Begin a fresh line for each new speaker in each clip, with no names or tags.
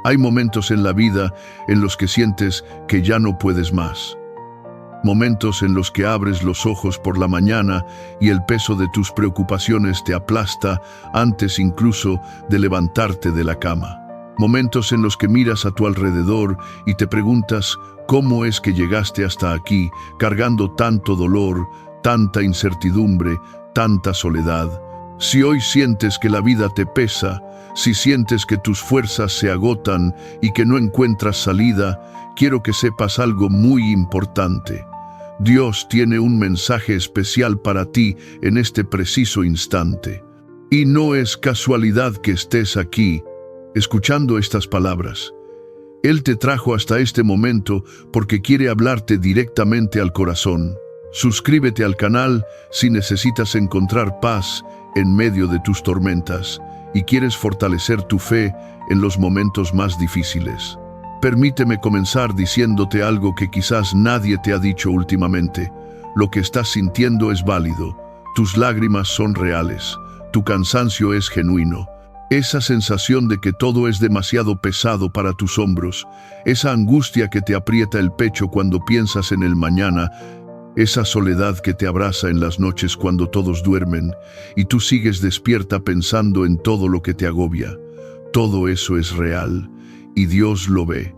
Hay momentos en la vida en los que sientes que ya no puedes más. Momentos en los que abres los ojos por la mañana y el peso de tus preocupaciones te aplasta antes incluso de levantarte de la cama. Momentos en los que miras a tu alrededor y te preguntas cómo es que llegaste hasta aquí, cargando tanto dolor, tanta incertidumbre, tanta soledad. Si hoy sientes que la vida te pesa, si sientes que tus fuerzas se agotan y que no encuentras salida, quiero que sepas algo muy importante. Dios tiene un mensaje especial para ti en este preciso instante. Y no es casualidad que estés aquí, escuchando estas palabras. Él te trajo hasta este momento porque quiere hablarte directamente al corazón. Suscríbete al canal si necesitas encontrar paz en medio de tus tormentas y quieres fortalecer tu fe en los momentos más difíciles. Permíteme comenzar diciéndote algo que quizás nadie te ha dicho últimamente. Lo que estás sintiendo es válido, tus lágrimas son reales, tu cansancio es genuino. Esa sensación de que todo es demasiado pesado para tus hombros, esa angustia que te aprieta el pecho cuando piensas en el mañana, esa soledad que te abraza en las noches cuando todos duermen y tú sigues despierta pensando en todo lo que te agobia. Todo eso es real y Dios lo ve.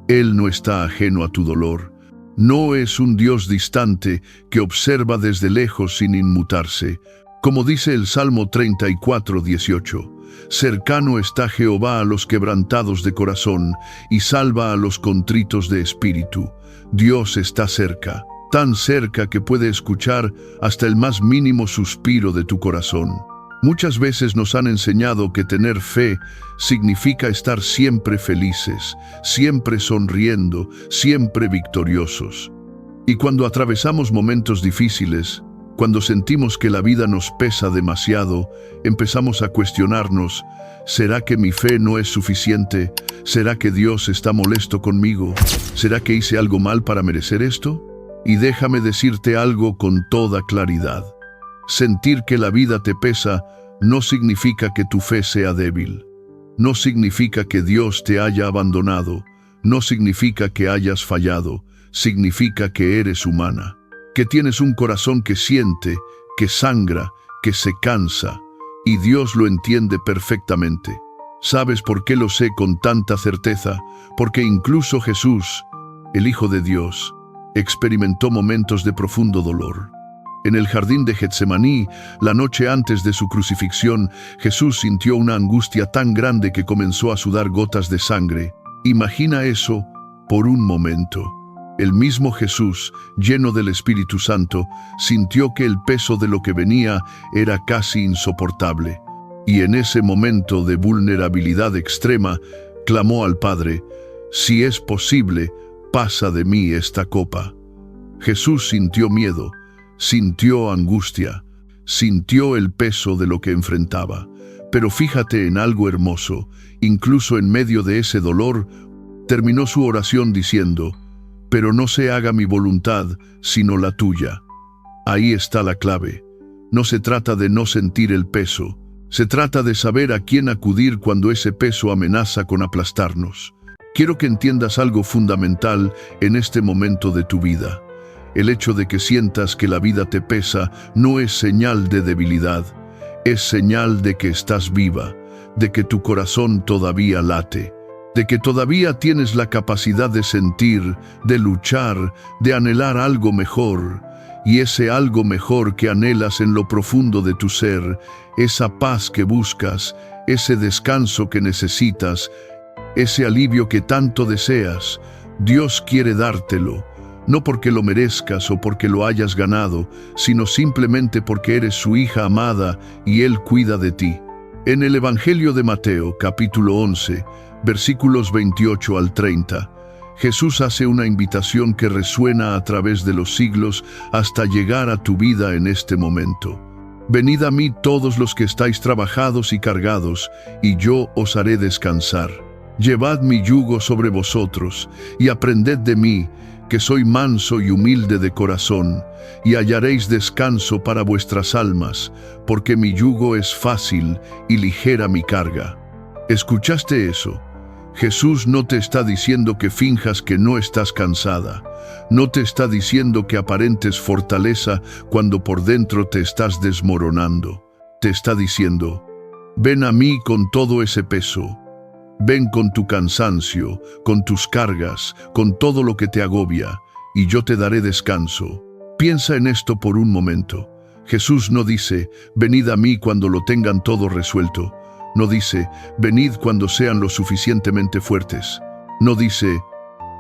Él no está ajeno a tu dolor. No es un Dios distante que observa desde lejos sin inmutarse. Como dice el Salmo 34:18, cercano está Jehová a los quebrantados de corazón y salva a los contritos de espíritu. Dios está cerca, tan cerca que puede escuchar hasta el más mínimo suspiro de tu corazón. Muchas veces nos han enseñado que tener fe significa estar siempre felices, siempre sonriendo, siempre victoriosos. Y cuando atravesamos momentos difíciles, cuando sentimos que la vida nos pesa demasiado, empezamos a cuestionarnos, ¿será que mi fe no es suficiente? ¿Será que Dios está molesto conmigo? ¿Será que hice algo mal para merecer esto? Y déjame decirte algo con toda claridad. Sentir que la vida te pesa no significa que tu fe sea débil. No significa que Dios te haya abandonado. No significa que hayas fallado. Significa que eres humana. Que tienes un corazón que siente, que sangra, que se cansa. Y Dios lo entiende perfectamente. ¿Sabes por qué lo sé con tanta certeza? Porque incluso Jesús, el Hijo de Dios, experimentó momentos de profundo dolor. En el jardín de Getsemaní, la noche antes de su crucifixión, Jesús sintió una angustia tan grande que comenzó a sudar gotas de sangre. Imagina eso por un momento. El mismo Jesús, lleno del Espíritu Santo, sintió que el peso de lo que venía era casi insoportable. Y en ese momento de vulnerabilidad extrema, clamó al Padre, «Si es posible, pasa de mí esta copa». Jesús sintió miedo, sintió angustia, sintió el peso de lo que enfrentaba. Pero fíjate en algo hermoso, incluso en medio de ese dolor, terminó su oración diciendo, «Pero no se haga mi voluntad, sino la tuya». Ahí está la clave. No se trata de no sentir el peso, se trata de saber a quién acudir cuando ese peso amenaza con aplastarnos. Quiero que entiendas algo fundamental en este momento de tu vida. El hecho de que sientas que la vida te pesa no es señal de debilidad, es señal de que estás viva, de que tu corazón todavía late, de que todavía tienes la capacidad de sentir, de luchar, de anhelar algo mejor, y ese algo mejor que anhelas en lo profundo de tu ser, esa paz que buscas, ese descanso que necesitas, ese alivio que tanto deseas, Dios quiere dártelo, no porque lo merezcas o porque lo hayas ganado, sino simplemente porque eres su hija amada y Él cuida de ti. En el Evangelio de Mateo, capítulo 11, versículos 28 al 30, Jesús hace una invitación que resuena a través de los siglos hasta llegar a tu vida en este momento. Venid a mí todos los que estáis trabajados y cargados, y yo os haré descansar. Llevad mi yugo sobre vosotros, y aprended de mí, que soy manso y humilde de corazón, y hallaréis descanso para vuestras almas, porque mi yugo es fácil y ligera mi carga. ¿Escuchaste eso? Jesús no te está diciendo que finjas que no estás cansada. No te está diciendo que aparentes fortaleza cuando por dentro te estás desmoronando. Te está diciendo: ven a mí con todo ese peso. Ven con tu cansancio, con tus cargas, con todo lo que te agobia, y yo te daré descanso. Piensa en esto por un momento. Jesús no dice: venid a mí cuando lo tengan todo resuelto. No dice: venid cuando sean lo suficientemente fuertes. No dice: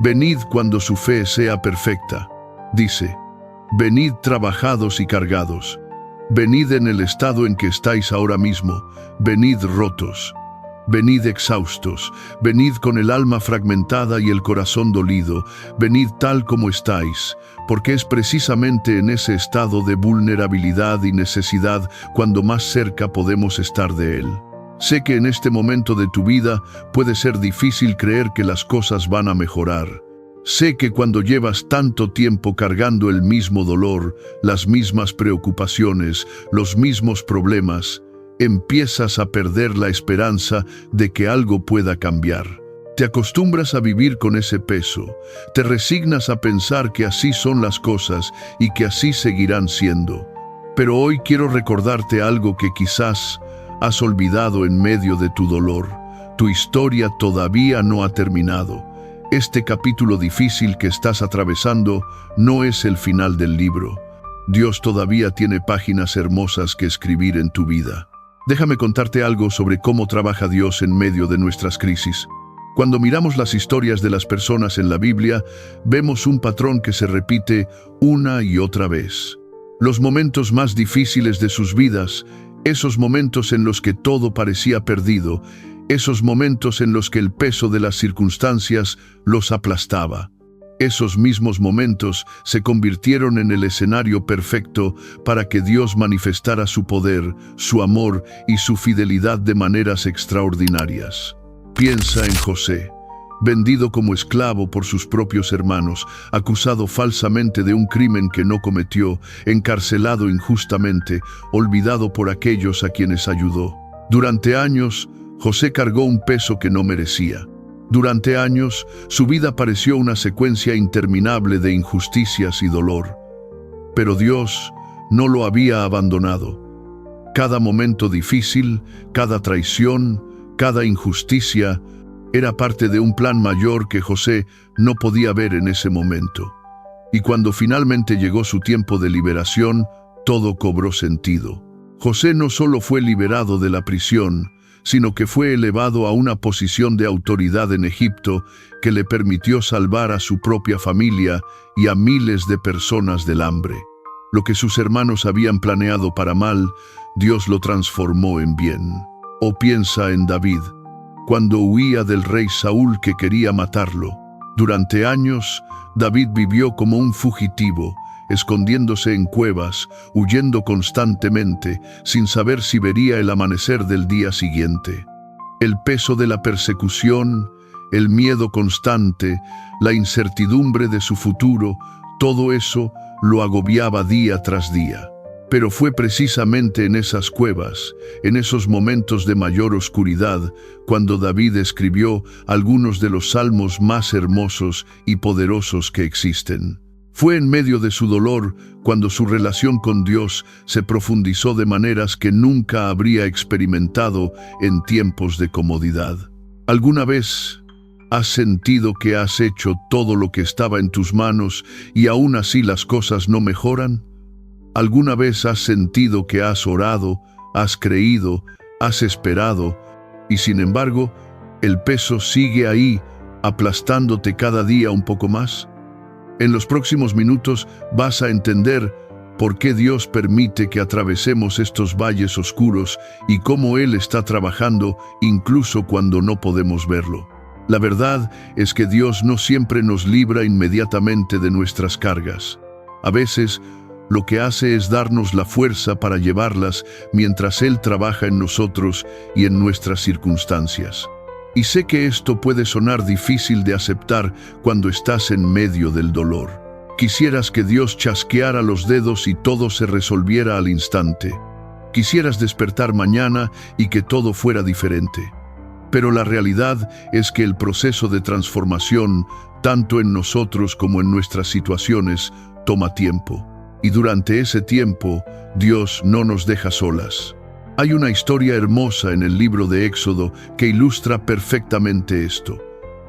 venid cuando su fe sea perfecta. Dice: venid trabajados y cargados. Venid en el estado en que estáis ahora mismo. Venid rotos. Venid exhaustos. Venid con el alma fragmentada y el corazón dolido. Venid tal como estáis, porque es precisamente en ese estado de vulnerabilidad y necesidad cuando más cerca podemos estar de Él. Sé que en este momento de tu vida puede ser difícil creer que las cosas van a mejorar. Sé que cuando llevas tanto tiempo cargando el mismo dolor, las mismas preocupaciones, los mismos problemas, empiezas a perder la esperanza de que algo pueda cambiar. Te acostumbras a vivir con ese peso, te resignas a pensar que así son las cosas y que así seguirán siendo. Pero hoy quiero recordarte algo que quizás has olvidado en medio de tu dolor. Tu historia todavía no ha terminado. Este capítulo difícil que estás atravesando no es el final del libro. Dios todavía tiene páginas hermosas que escribir en tu vida. Déjame contarte algo sobre cómo trabaja Dios en medio de nuestras crisis. Cuando miramos las historias de las personas en la Biblia, vemos un patrón que se repite una y otra vez. Los momentos más difíciles de sus vidas, esos momentos en los que todo parecía perdido, esos momentos en los que el peso de las circunstancias los aplastaba. Esos mismos momentos se convirtieron en el escenario perfecto para que Dios manifestara su poder, su amor y su fidelidad de maneras extraordinarias. Piensa en José, vendido como esclavo por sus propios hermanos, acusado falsamente de un crimen que no cometió, encarcelado injustamente, olvidado por aquellos a quienes ayudó. Durante años, José cargó un peso que no merecía. Durante años, su vida pareció una secuencia interminable de injusticias y dolor. Pero Dios no lo había abandonado. Cada momento difícil, cada traición, cada injusticia, era parte de un plan mayor que José no podía ver en ese momento. Y cuando finalmente llegó su tiempo de liberación, todo cobró sentido. José no solo fue liberado de la prisión, sino que fue elevado a una posición de autoridad en Egipto que le permitió salvar a su propia familia y a miles de personas del hambre. Lo que sus hermanos habían planeado para mal, Dios lo transformó en bien. O piensa en David, cuando huía del rey Saúl que quería matarlo. Durante años, David vivió como un fugitivo, escondiéndose en cuevas, huyendo constantemente, sin saber si vería el amanecer del día siguiente. El peso de la persecución, el miedo constante, la incertidumbre de su futuro, todo eso lo agobiaba día tras día. Pero fue precisamente en esas cuevas, en esos momentos de mayor oscuridad, cuando David escribió algunos de los salmos más hermosos y poderosos que existen. Fue en medio de su dolor cuando su relación con Dios se profundizó de maneras que nunca habría experimentado en tiempos de comodidad. ¿Alguna vez has sentido que has hecho todo lo que estaba en tus manos y aún así las cosas no mejoran? ¿Alguna vez has sentido que has orado, has creído, has esperado y sin embargo el peso sigue ahí, aplastándote cada día un poco más? En los próximos minutos vas a entender por qué Dios permite que atravesemos estos valles oscuros y cómo Él está trabajando incluso cuando no podemos verlo. La verdad es que Dios no siempre nos libra inmediatamente de nuestras cargas. A veces, lo que hace es darnos la fuerza para llevarlas mientras Él trabaja en nosotros y en nuestras circunstancias. Y sé que esto puede sonar difícil de aceptar cuando estás en medio del dolor. Quisieras que Dios chasqueara los dedos y todo se resolviera al instante. Quisieras despertar mañana y que todo fuera diferente. Pero la realidad es que el proceso de transformación, tanto en nosotros como en nuestras situaciones, toma tiempo. Y durante ese tiempo, Dios no nos deja solas. Hay una historia hermosa en el libro de Éxodo que ilustra perfectamente esto.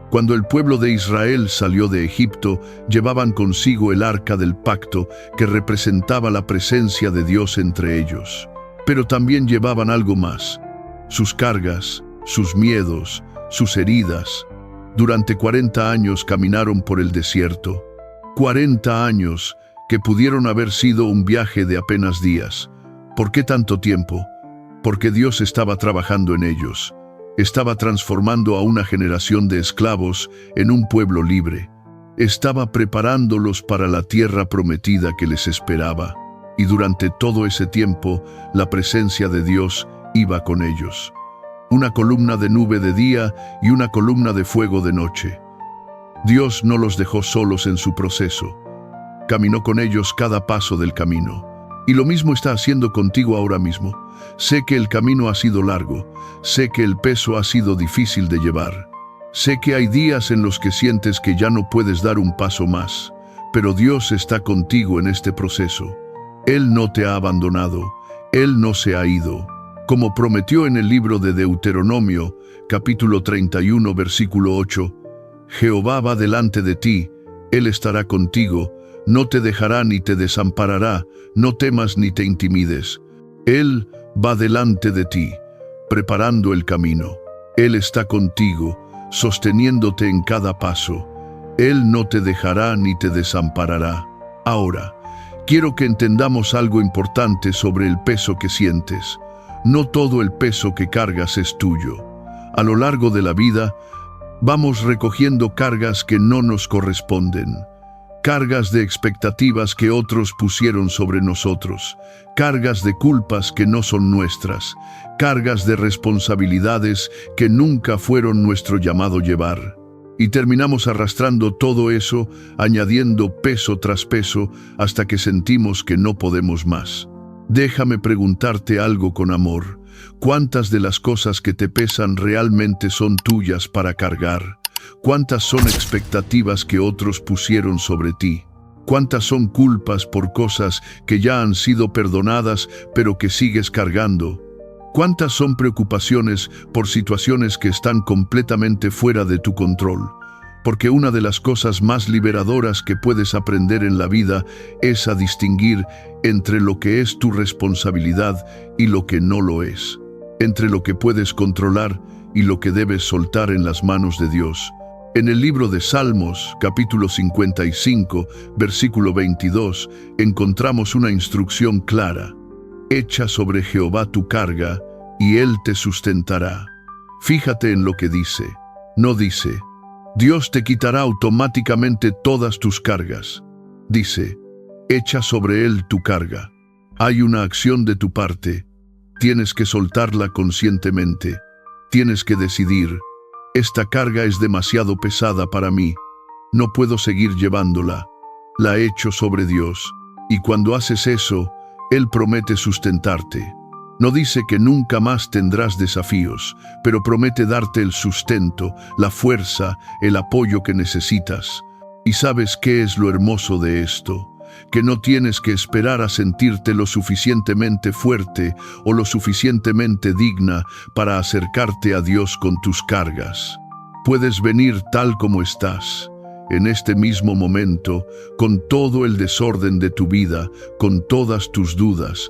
Cuando el pueblo de Israel salió de Egipto, llevaban consigo el arca del pacto que representaba la presencia de Dios entre ellos. Pero también llevaban algo más: sus cargas, sus miedos, sus heridas. Durante 40 años caminaron por el desierto. 40 años que pudieron haber sido un viaje de apenas días. ¿Por qué tanto tiempo? Porque Dios estaba trabajando en ellos. Estaba transformando a una generación de esclavos en un pueblo libre. Estaba preparándolos para la tierra prometida que les esperaba. Y durante todo ese tiempo, la presencia de Dios iba con ellos. Una columna de nube de día y una columna de fuego de noche. Dios no los dejó solos en su proceso. Caminó con ellos cada paso del camino. Y lo mismo está haciendo contigo ahora mismo. Sé que el camino ha sido largo. Sé que el peso ha sido difícil de llevar. Sé que hay días en los que sientes que ya no puedes dar un paso más. Pero Dios está contigo en este proceso. Él no te ha abandonado. Él no se ha ido. Como prometió en el libro de Deuteronomio, capítulo 31, versículo 8, Jehová va delante de ti, Él estará contigo, no te dejará ni te desamparará, no temas ni te intimides. Él va delante de ti, preparando el camino. Él está contigo, sosteniéndote en cada paso. Él no te dejará ni te desamparará. Ahora, quiero que entendamos algo importante sobre el peso que sientes. No todo el peso que cargas es tuyo. A lo largo de la vida, vamos recogiendo cargas que no nos corresponden. Cargas de expectativas que otros pusieron sobre nosotros. Cargas de culpas que no son nuestras. Cargas de responsabilidades que nunca fueron nuestro llamado llevar. Y terminamos arrastrando todo eso, añadiendo peso tras peso, hasta que sentimos que no podemos más. Déjame preguntarte algo con amor. ¿Cuántas de las cosas que te pesan realmente son tuyas para cargar? ¿Cuántas son expectativas que otros pusieron sobre ti? ¿Cuántas son culpas por cosas que ya han sido perdonadas pero que sigues cargando? ¿Cuántas son preocupaciones por situaciones que están completamente fuera de tu control? Porque una de las cosas más liberadoras que puedes aprender en la vida es a distinguir entre lo que es tu responsabilidad y lo que no lo es. Entre lo que puedes controlar y lo que debes soltar en las manos de Dios. En el libro de Salmos, capítulo 55, versículo 22, encontramos una instrucción clara. Echa sobre Jehová tu carga, y Él te sustentará. Fíjate en lo que dice. No dice, Dios te quitará automáticamente todas tus cargas. Dice, echa sobre Él tu carga. Hay una acción de tu parte. Tienes que soltarla conscientemente. Tienes que decidir, esta carga es demasiado pesada para mí. No puedo seguir llevándola. La echo sobre Dios. Y cuando haces eso, Él promete sustentarte. No dice que nunca más tendrás desafíos, pero promete darte el sustento, la fuerza, el apoyo que necesitas. ¿Y sabes qué es lo hermoso de esto? Que no tienes que esperar a sentirte lo suficientemente fuerte o lo suficientemente digna para acercarte a Dios con tus cargas. Puedes venir tal como estás, en este mismo momento, con todo el desorden de tu vida, con todas tus dudas,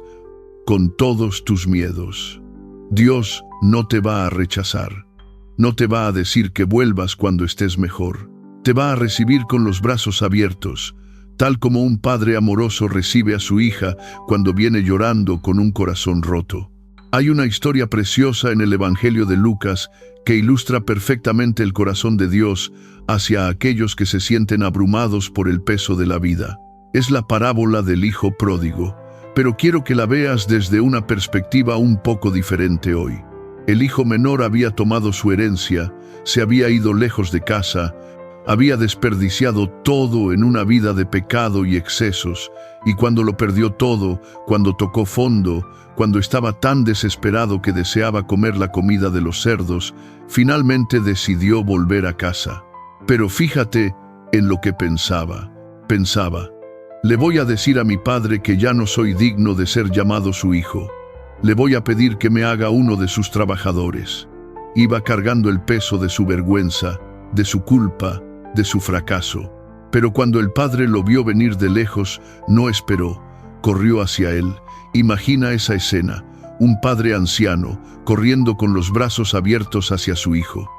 con todos tus miedos. Dios no te va a rechazar. No te va a decir que vuelvas cuando estés mejor. Te va a recibir con los brazos abiertos, tal como un padre amoroso recibe a su hija cuando viene llorando con un corazón roto. Hay una historia preciosa en el Evangelio de Lucas que ilustra perfectamente el corazón de Dios hacia aquellos que se sienten abrumados por el peso de la vida. Es la parábola del hijo pródigo, pero quiero que la veas desde una perspectiva un poco diferente hoy. El hijo menor había tomado su herencia, se había ido lejos de casa, Había desperdiciado todo en una vida de pecado y excesos, y cuando lo perdió todo, cuando tocó fondo, cuando estaba tan desesperado que deseaba comer la comida de los cerdos, finalmente decidió volver a casa. Pero fíjate en lo que pensaba. Le voy a decir a mi padre que ya no soy digno de ser llamado su hijo. Le voy a pedir que me haga uno de sus trabajadores. Iba cargando el peso de su vergüenza, de su culpa, de su fracaso. Pero cuando el padre lo vio venir de lejos, no esperó, corrió hacia él. Imagina esa escena, un padre anciano corriendo con los brazos abiertos hacia su hijo.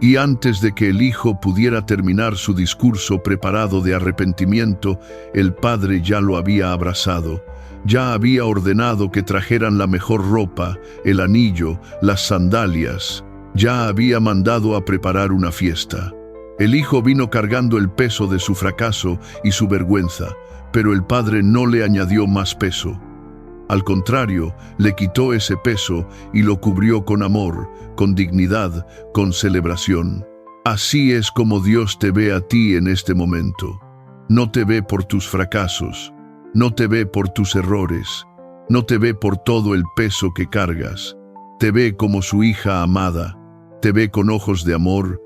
Y antes de que el hijo pudiera terminar su discurso preparado de arrepentimiento, el padre ya lo había abrazado. Ya había ordenado que trajeran la mejor ropa, el anillo, las sandalias. Ya había mandado a preparar una fiesta. El hijo vino cargando el peso de su fracaso y su vergüenza, pero el padre no le añadió más peso. Al contrario, le quitó ese peso y lo cubrió con amor, con dignidad, con celebración. Así es como Dios te ve a ti en este momento. No te ve por tus fracasos, no te ve por tus errores, no te ve por todo el peso que cargas. Te ve como su hija amada, te ve con ojos de amor,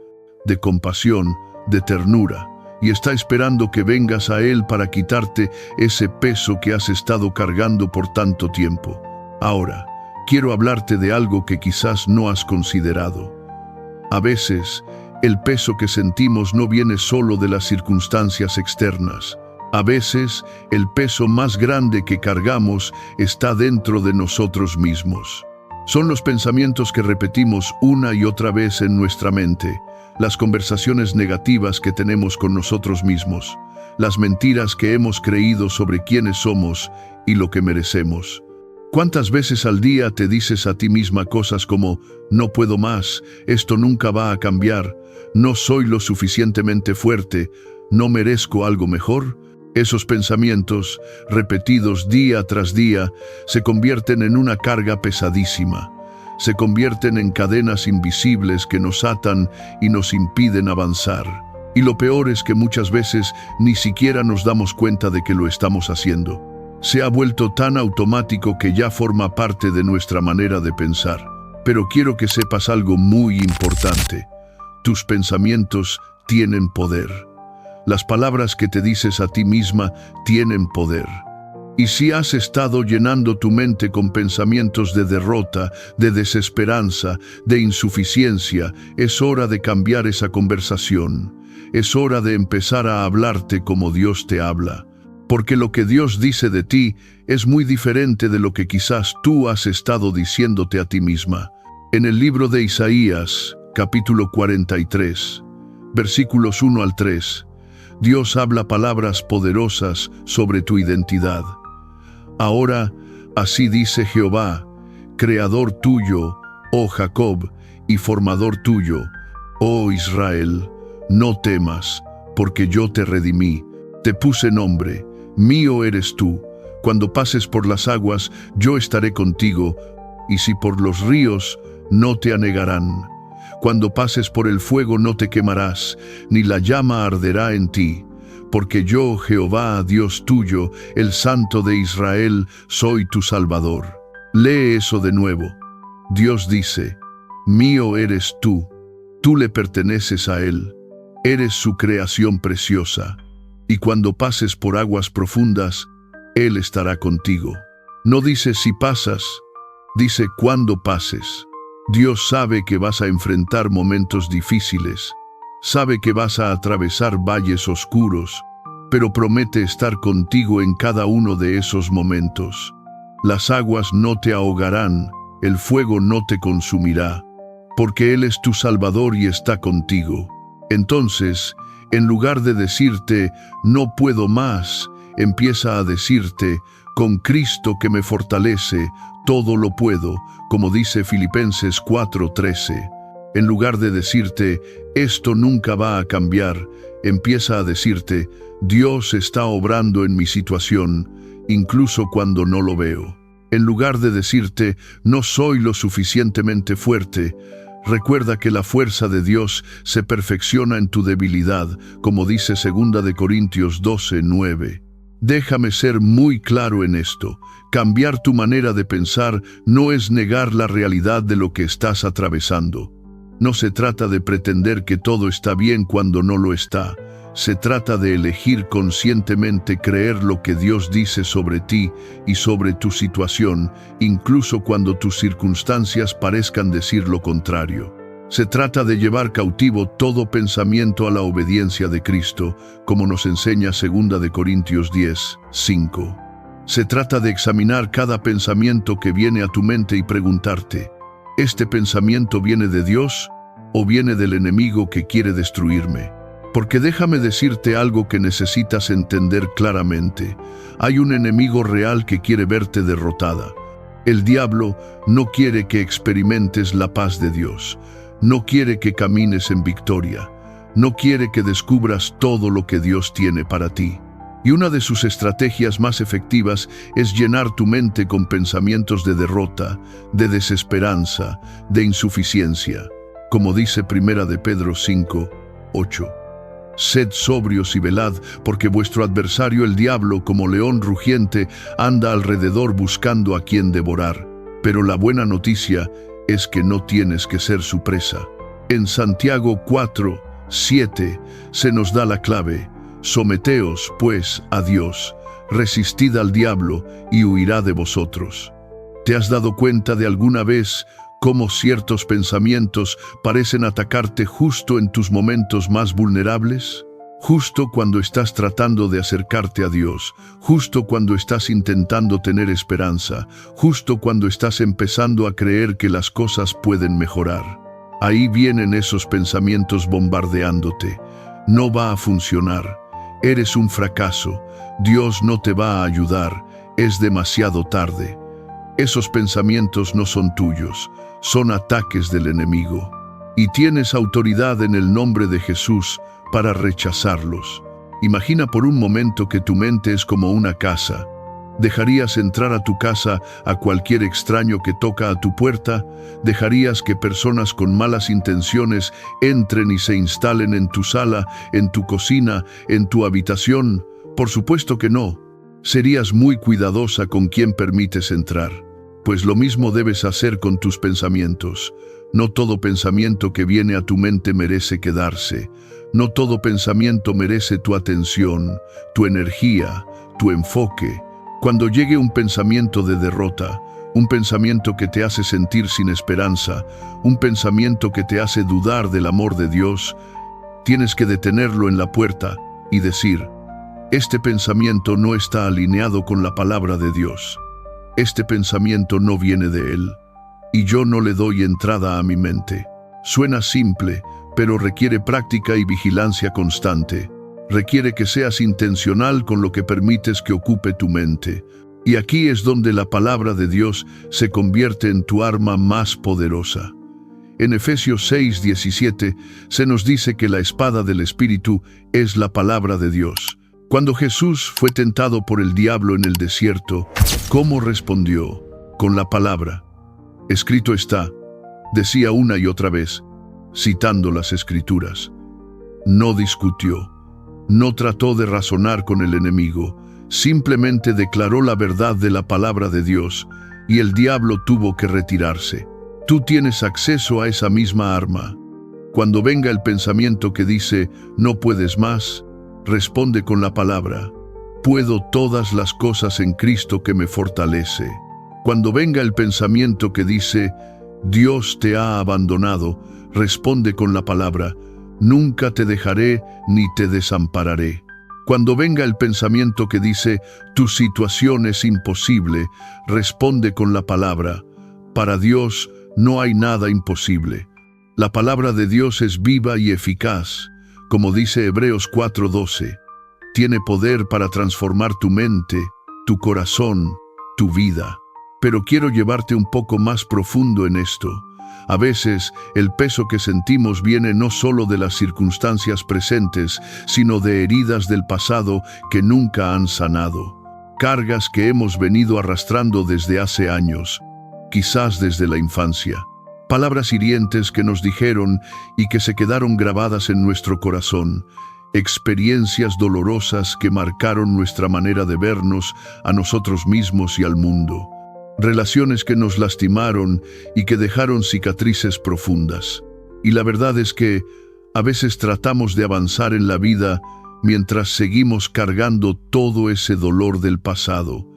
de compasión, de ternura, y está esperando que vengas a Él para quitarte ese peso que has estado cargando por tanto tiempo. Ahora, quiero hablarte de algo que quizás no has considerado. A veces, el peso que sentimos no viene solo de las circunstancias externas. A veces, el peso más grande que cargamos está dentro de nosotros mismos. Son los pensamientos que repetimos una y otra vez en nuestra mente, las conversaciones negativas que tenemos con nosotros mismos, las mentiras que hemos creído sobre quiénes somos y lo que merecemos. ¿Cuántas veces al día te dices a ti misma cosas como «no puedo más, esto nunca va a cambiar, no soy lo suficientemente fuerte, no merezco algo mejor»? Esos pensamientos, repetidos día tras día, se convierten en una carga pesadísima. Se convierten en cadenas invisibles que nos atan y nos impiden avanzar. Y lo peor es que muchas veces ni siquiera nos damos cuenta de que lo estamos haciendo. Se ha vuelto tan automático que ya forma parte de nuestra manera de pensar. Pero quiero que sepas algo muy importante. Tus pensamientos tienen poder. Las palabras que te dices a ti misma tienen poder. Y si has estado llenando tu mente con pensamientos de derrota, de desesperanza, de insuficiencia, es hora de cambiar esa conversación. Es hora de empezar a hablarte como Dios te habla. Porque lo que Dios dice de ti es muy diferente de lo que quizás tú has estado diciéndote a ti misma. En el libro de Isaías, capítulo 43, versículos 1 al 3, Dios habla palabras poderosas sobre tu identidad. Ahora, así dice Jehová, creador tuyo, oh Jacob, y formador tuyo, oh Israel, no temas, porque yo te redimí, te puse nombre, mío eres tú. Cuando pases por las aguas, yo estaré contigo, y si por los ríos, no te anegarán. Cuando pases por el fuego no te quemarás, ni la llama arderá en ti. Porque yo, Jehová, Dios tuyo, el Santo de Israel, soy tu Salvador. Lee eso de nuevo. Dios dice, mío eres tú, tú le perteneces a Él, eres su creación preciosa. Y cuando pases por aguas profundas, Él estará contigo. No dice si pasas, dice cuando pases. Dios sabe que vas a enfrentar momentos difíciles, sabe que vas a atravesar valles oscuros, pero promete estar contigo en cada uno de esos momentos. Las aguas no te ahogarán, el fuego no te consumirá, porque Él es tu Salvador y está contigo. Entonces, en lugar de decirte, no puedo más, empieza a decirte, con Cristo que me fortalece, todo lo puedo, como dice Filipenses 4:13. En lugar de decirte, esto nunca va a cambiar, empieza a decirte, Dios está obrando en mi situación, incluso cuando no lo veo. En lugar de decirte, no soy lo suficientemente fuerte, Recuerda que la fuerza de Dios se perfecciona en tu debilidad, como dice 2 Corintios 12:9. Déjame ser muy claro en esto. Cambiar tu manera de pensar no es negar la realidad de lo que estás atravesando. No se trata de pretender que todo está bien cuando no lo está. Se trata de elegir conscientemente creer lo que Dios dice sobre ti y sobre tu situación, incluso cuando tus circunstancias parezcan decir lo contrario. Se trata de llevar cautivo todo pensamiento a la obediencia de Cristo, como nos enseña 2 Corintios 10:5. Se trata de examinar cada pensamiento que viene a tu mente y preguntarte, ¿este pensamiento viene de Dios o viene del enemigo que quiere destruirme? Porque déjame decirte algo que necesitas entender claramente. Hay un enemigo real que quiere verte derrotada. El diablo no quiere que experimentes la paz de Dios. No quiere que camines en victoria. No quiere que descubras todo lo que Dios tiene para ti. Y una de sus estrategias más efectivas es llenar tu mente con pensamientos de derrota, de desesperanza, de insuficiencia. Como dice 1 de Pedro 5:8. Sed sobrios y velad, porque vuestro adversario el diablo, como león rugiente, anda alrededor buscando a quien devorar. Pero la buena noticia es que no tienes que ser su presa. En Santiago 4:7 se nos da la clave: someteos, pues, a Dios, resistid al diablo y huirá de vosotros. ¿Te has dado cuenta de alguna vez cómo ciertos pensamientos parecen atacarte justo en tus momentos más vulnerables? Justo cuando estás tratando de acercarte a Dios, justo cuando estás intentando tener esperanza, justo cuando estás empezando a creer que las cosas pueden mejorar. Ahí vienen esos pensamientos bombardeándote. No va a funcionar. Eres un fracaso. Dios no te va a ayudar. Es demasiado tarde. Esos pensamientos no son tuyos. Son ataques del enemigo. Y tienes autoridad en el nombre de Jesús para rechazarlos. Imagina por un momento que tu mente es como una casa. ¿Dejarías entrar a tu casa a cualquier extraño que toca a tu puerta? ¿Dejarías que personas con malas intenciones entren y se instalen en tu sala, en tu cocina, en tu habitación? Por supuesto que no. Serías muy cuidadosa con quién permites entrar. Pues lo mismo debes hacer con tus pensamientos. No todo pensamiento que viene a tu mente merece quedarse. No todo pensamiento merece tu atención, tu energía, tu enfoque. Cuando llegue un pensamiento de derrota, un pensamiento que te hace sentir sin esperanza, un pensamiento que te hace dudar del amor de Dios, tienes que detenerlo en la puerta y decir: este pensamiento no está alineado con la palabra de Dios. Este pensamiento no viene de Él, y yo no le doy entrada a mi mente. Suena simple, pero requiere práctica y vigilancia constante. Requiere que seas intencional con lo que permites que ocupe tu mente. Y aquí es donde la palabra de Dios se convierte en tu arma más poderosa. En Efesios 6:17 se nos dice que la espada del Espíritu es la palabra de Dios. Cuando Jesús fue tentado por el diablo en el desierto, ¿cómo respondió? Con la palabra. Escrito está, decía una y otra vez, citando las Escrituras. No discutió, no trató de razonar con el enemigo, simplemente declaró la verdad de la palabra de Dios, y el diablo tuvo que retirarse. Tú tienes acceso a esa misma arma. Cuando venga el pensamiento que dice, no puedes más, responde con la palabra, puedo todas las cosas en Cristo que me fortalece. Cuando venga el pensamiento que dice, Dios te ha abandonado, responde con la palabra, nunca te dejaré ni te desampararé. Cuando venga el pensamiento que dice, tu situación es imposible, responde con la palabra, para Dios no hay nada imposible. La palabra de Dios es viva y eficaz, como dice Hebreos 4:12. Tiene poder para transformar tu mente, tu corazón, tu vida. Pero quiero llevarte un poco más profundo en esto. A veces, el peso que sentimos viene no solo de las circunstancias presentes, sino de heridas del pasado que nunca han sanado. Cargas que hemos venido arrastrando desde hace años, quizás desde la infancia. palabras hirientes que nos dijeron y que se quedaron grabadas en nuestro corazón, experiencias dolorosas que marcaron nuestra manera de vernos a nosotros mismos y al mundo, relaciones que nos lastimaron y que dejaron cicatrices profundas. Y la verdad es que a veces tratamos de avanzar en la vida mientras seguimos cargando todo ese dolor del pasado.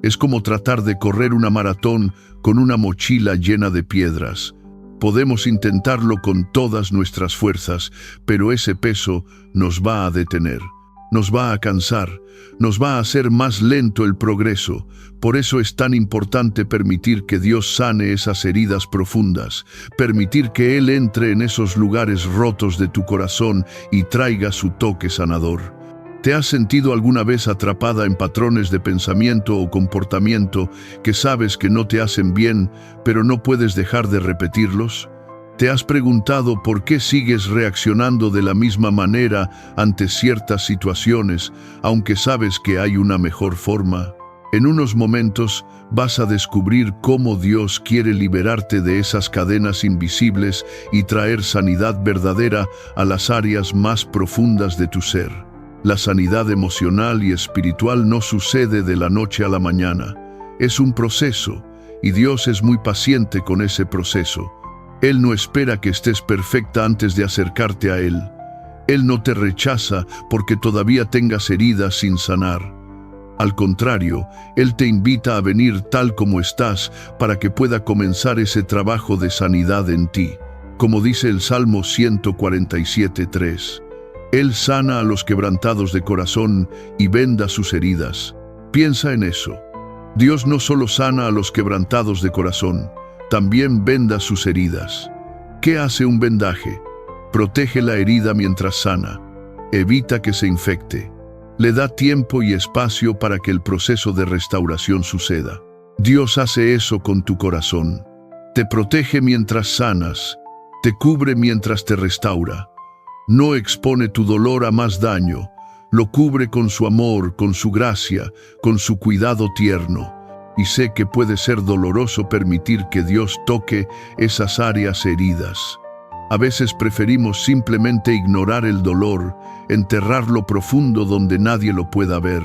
Es como tratar de correr una maratón con una mochila llena de piedras. Podemos intentarlo con todas nuestras fuerzas, pero ese peso nos va a detener, nos va a cansar, nos va a hacer más lento el progreso. Por eso es tan importante permitir que Dios sane esas heridas profundas, permitir que Él entre en esos lugares rotos de tu corazón y traiga su toque sanador. ¿Te has sentido alguna vez atrapada en patrones de pensamiento o comportamiento que sabes que no te hacen bien, pero no puedes dejar de repetirlos? ¿Te has preguntado por qué sigues reaccionando de la misma manera ante ciertas situaciones, aunque sabes que hay una mejor forma? En unos momentos vas a descubrir cómo Dios quiere liberarte de esas cadenas invisibles y traer sanidad verdadera a las áreas más profundas de tu ser. La sanidad emocional y espiritual no sucede de la noche a la mañana. Es un proceso, y Dios es muy paciente con ese proceso. Él no espera que estés perfecta antes de acercarte a Él. Él no te rechaza porque todavía tengas heridas sin sanar. Al contrario, Él te invita a venir tal como estás para que pueda comenzar ese trabajo de sanidad en ti. Como dice el Salmo 147:3. Él sana a los quebrantados de corazón y venda sus heridas. Piensa en eso. Dios no solo sana a los quebrantados de corazón, también venda sus heridas. ¿Qué hace un vendaje? Protege la herida mientras sana. Evita que se infecte. Le da tiempo y espacio para que el proceso de restauración suceda. Dios hace eso con tu corazón. Te protege mientras sanas. Te cubre mientras te restaura. No expone tu dolor a más daño, lo cubre con su amor, con su gracia, con su cuidado tierno. Y sé que puede ser doloroso permitir que Dios toque esas áreas heridas. A veces preferimos simplemente ignorar el dolor, enterrarlo profundo donde nadie lo pueda ver.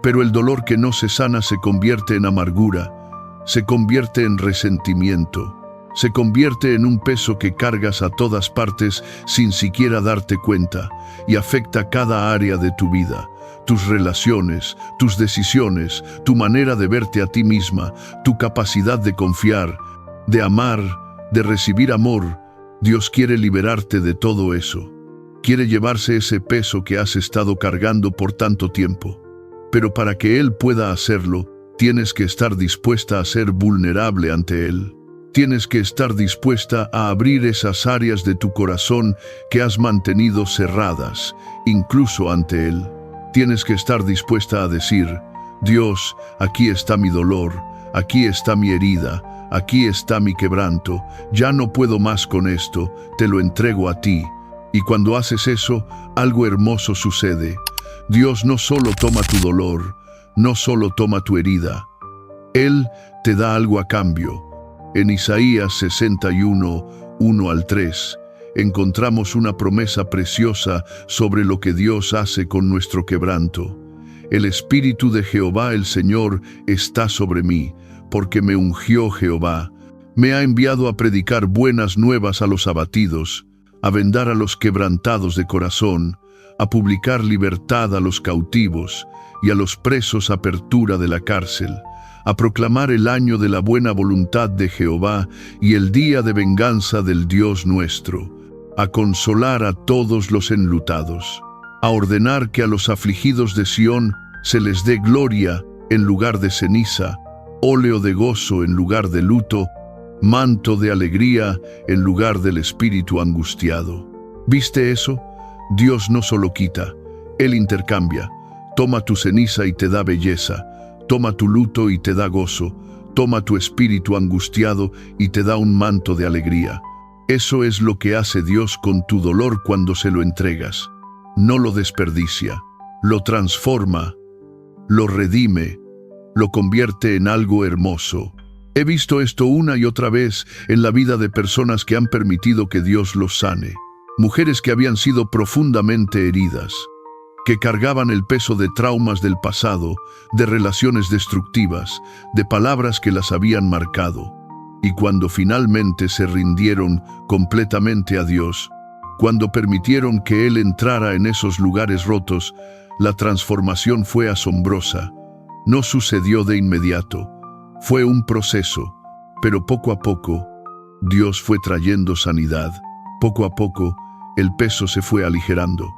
Pero el dolor que no se sana se convierte en amargura, se convierte en resentimiento. Se convierte en un peso que cargas a todas partes sin siquiera darte cuenta y afecta cada área de tu vida, tus relaciones, tus decisiones, tu manera de verte a ti misma, tu capacidad de confiar, de amar, de recibir amor. Dios quiere liberarte de todo eso. Quiere llevarse ese peso que has estado cargando por tanto tiempo. Pero para que Él pueda hacerlo, tienes que estar dispuesta a ser vulnerable ante Él. Tienes que estar dispuesta a abrir esas áreas de tu corazón que has mantenido cerradas, incluso ante Él. Tienes que estar dispuesta a decir: Dios, aquí está mi dolor, aquí está mi herida, aquí está mi quebranto, ya no puedo más con esto, te lo entrego a ti. Y cuando haces eso, algo hermoso sucede. Dios no solo toma tu dolor, no solo toma tu herida. Él te da algo a cambio. En Isaías 61, 1-3, encontramos una promesa preciosa sobre lo que Dios hace con nuestro quebranto. El Espíritu de Jehová el Señor está sobre mí, porque me ungió Jehová. Me ha enviado a predicar buenas nuevas a los abatidos, a vendar a los quebrantados de corazón, a publicar libertad a los cautivos y a los presos apertura de la cárcel, a proclamar el año de la buena voluntad de Jehová y el día de venganza del Dios nuestro, a consolar a todos los enlutados, a ordenar que a los afligidos de Sión se les dé gloria en lugar de ceniza, óleo de gozo en lugar de luto, manto de alegría en lugar del espíritu angustiado. ¿Viste eso? Dios no solo quita, Él intercambia. Toma tu ceniza y te da belleza. Toma tu luto y te da gozo, toma tu espíritu angustiado y te da un manto de alegría. Eso es lo que hace Dios con tu dolor cuando se lo entregas. No lo desperdicia, lo transforma, lo redime, lo convierte en algo hermoso. He visto esto una y otra vez en la vida de personas que han permitido que Dios los sane. Mujeres que habían sido profundamente heridas, que cargaban el peso de traumas del pasado, de relaciones destructivas, de palabras que las habían marcado. Y cuando finalmente se rindieron completamente a Dios, cuando permitieron que Él entrara en esos lugares rotos, la transformación fue asombrosa. No sucedió de inmediato. Fue un proceso, pero poco a poco, Dios fue trayendo sanidad. Poco a poco, el peso se fue aligerando.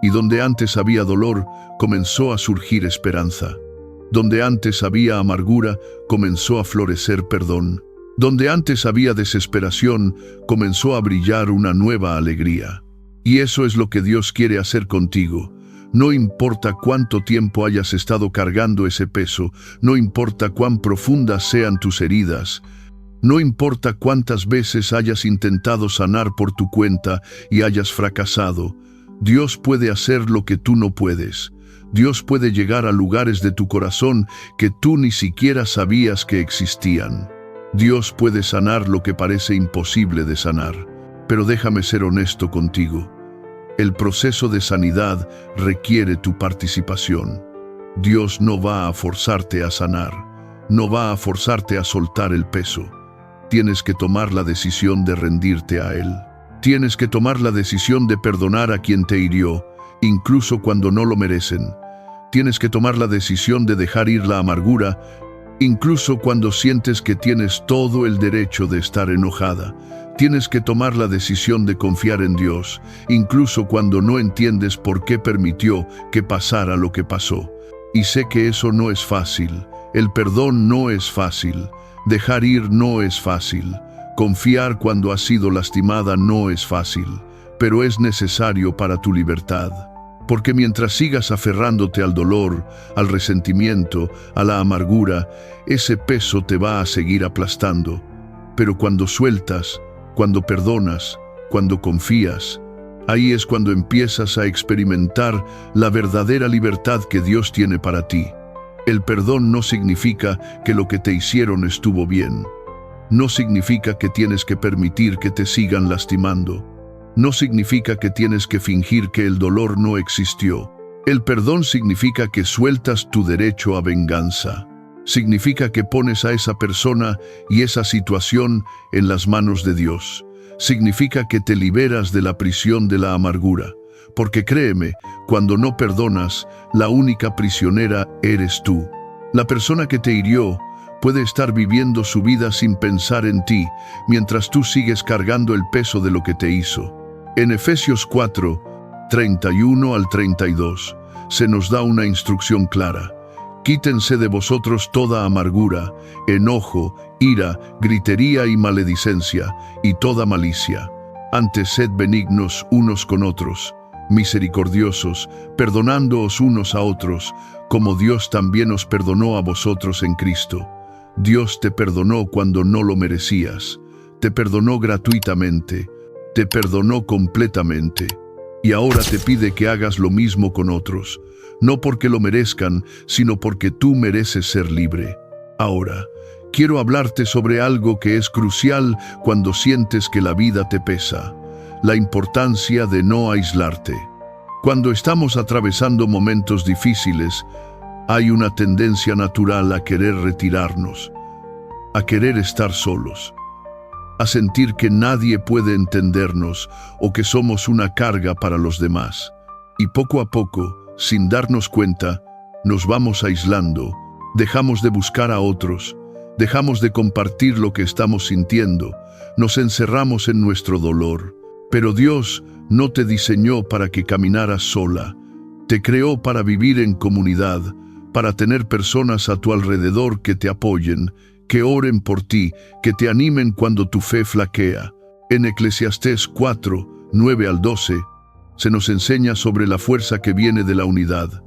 Y donde antes había dolor, comenzó a surgir esperanza. Donde antes había amargura, comenzó a florecer perdón. Donde antes había desesperación, comenzó a brillar una nueva alegría. Y eso es lo que Dios quiere hacer contigo. No importa cuánto tiempo hayas estado cargando ese peso, no importa cuán profundas sean tus heridas, no importa cuántas veces hayas intentado sanar por tu cuenta y hayas fracasado, Dios puede hacer lo que tú no puedes. Dios puede llegar a lugares de tu corazón que tú ni siquiera sabías que existían. Dios puede sanar lo que parece imposible de sanar. Pero déjame ser honesto contigo. El proceso de sanidad requiere tu participación. Dios no va a forzarte a sanar, no va a forzarte a soltar el peso. Tienes que tomar la decisión de rendirte a Él. Tienes que tomar la decisión de perdonar a quien te hirió, incluso cuando no lo merecen. Tienes que tomar la decisión de dejar ir la amargura, incluso cuando sientes que tienes todo el derecho de estar enojada. Tienes que tomar la decisión de confiar en Dios, incluso cuando no entiendes por qué permitió que pasara lo que pasó. Y sé que eso no es fácil. El perdón no es fácil. Dejar ir no es fácil. Confiar cuando has sido lastimada no es fácil, pero es necesario para tu libertad. Porque mientras sigas aferrándote al dolor, al resentimiento, a la amargura, ese peso te va a seguir aplastando. Pero cuando sueltas, cuando perdonas, cuando confías, ahí es cuando empiezas a experimentar la verdadera libertad que Dios tiene para ti. El perdón no significa que lo que te hicieron estuvo bien. No significa que tienes que permitir que te sigan lastimando. No significa que tienes que fingir que el dolor no existió. El perdón significa que sueltas tu derecho a venganza. Significa que pones a esa persona y esa situación en las manos de Dios. Significa que te liberas de la prisión de la amargura. Porque créeme, cuando no perdonas, la única prisionera eres tú. La persona que te hirió puede estar viviendo su vida sin pensar en ti, mientras tú sigues cargando el peso de lo que te hizo. En Efesios 4, 31 al 32, se nos da una instrucción clara. Quítense de vosotros toda amargura, enojo, ira, gritería y maledicencia, y toda malicia. Antes sed benignos unos con otros, misericordiosos, perdonándoos unos a otros, como Dios también os perdonó a vosotros en Cristo. Dios te perdonó cuando no lo merecías. Te perdonó gratuitamente. Te perdonó completamente. Y ahora te pide que hagas lo mismo con otros. No porque lo merezcan, sino porque tú mereces ser libre. Ahora, quiero hablarte sobre algo que es crucial cuando sientes que la vida te pesa. La importancia de no aislarte. Cuando estamos atravesando momentos difíciles, hay una tendencia natural a querer retirarnos, a querer estar solos, a sentir que nadie puede entendernos o que somos una carga para los demás. Y poco a poco, sin darnos cuenta, nos vamos aislando, dejamos de buscar a otros, dejamos de compartir lo que estamos sintiendo, nos encerramos en nuestro dolor. Pero Dios no te diseñó para que caminaras sola, te creó para vivir en comunidad, para tener personas a tu alrededor que te apoyen, que oren por ti, que te animen cuando tu fe flaquea. En Eclesiastés 4, 9 al 12, se nos enseña sobre la fuerza que viene de la unidad.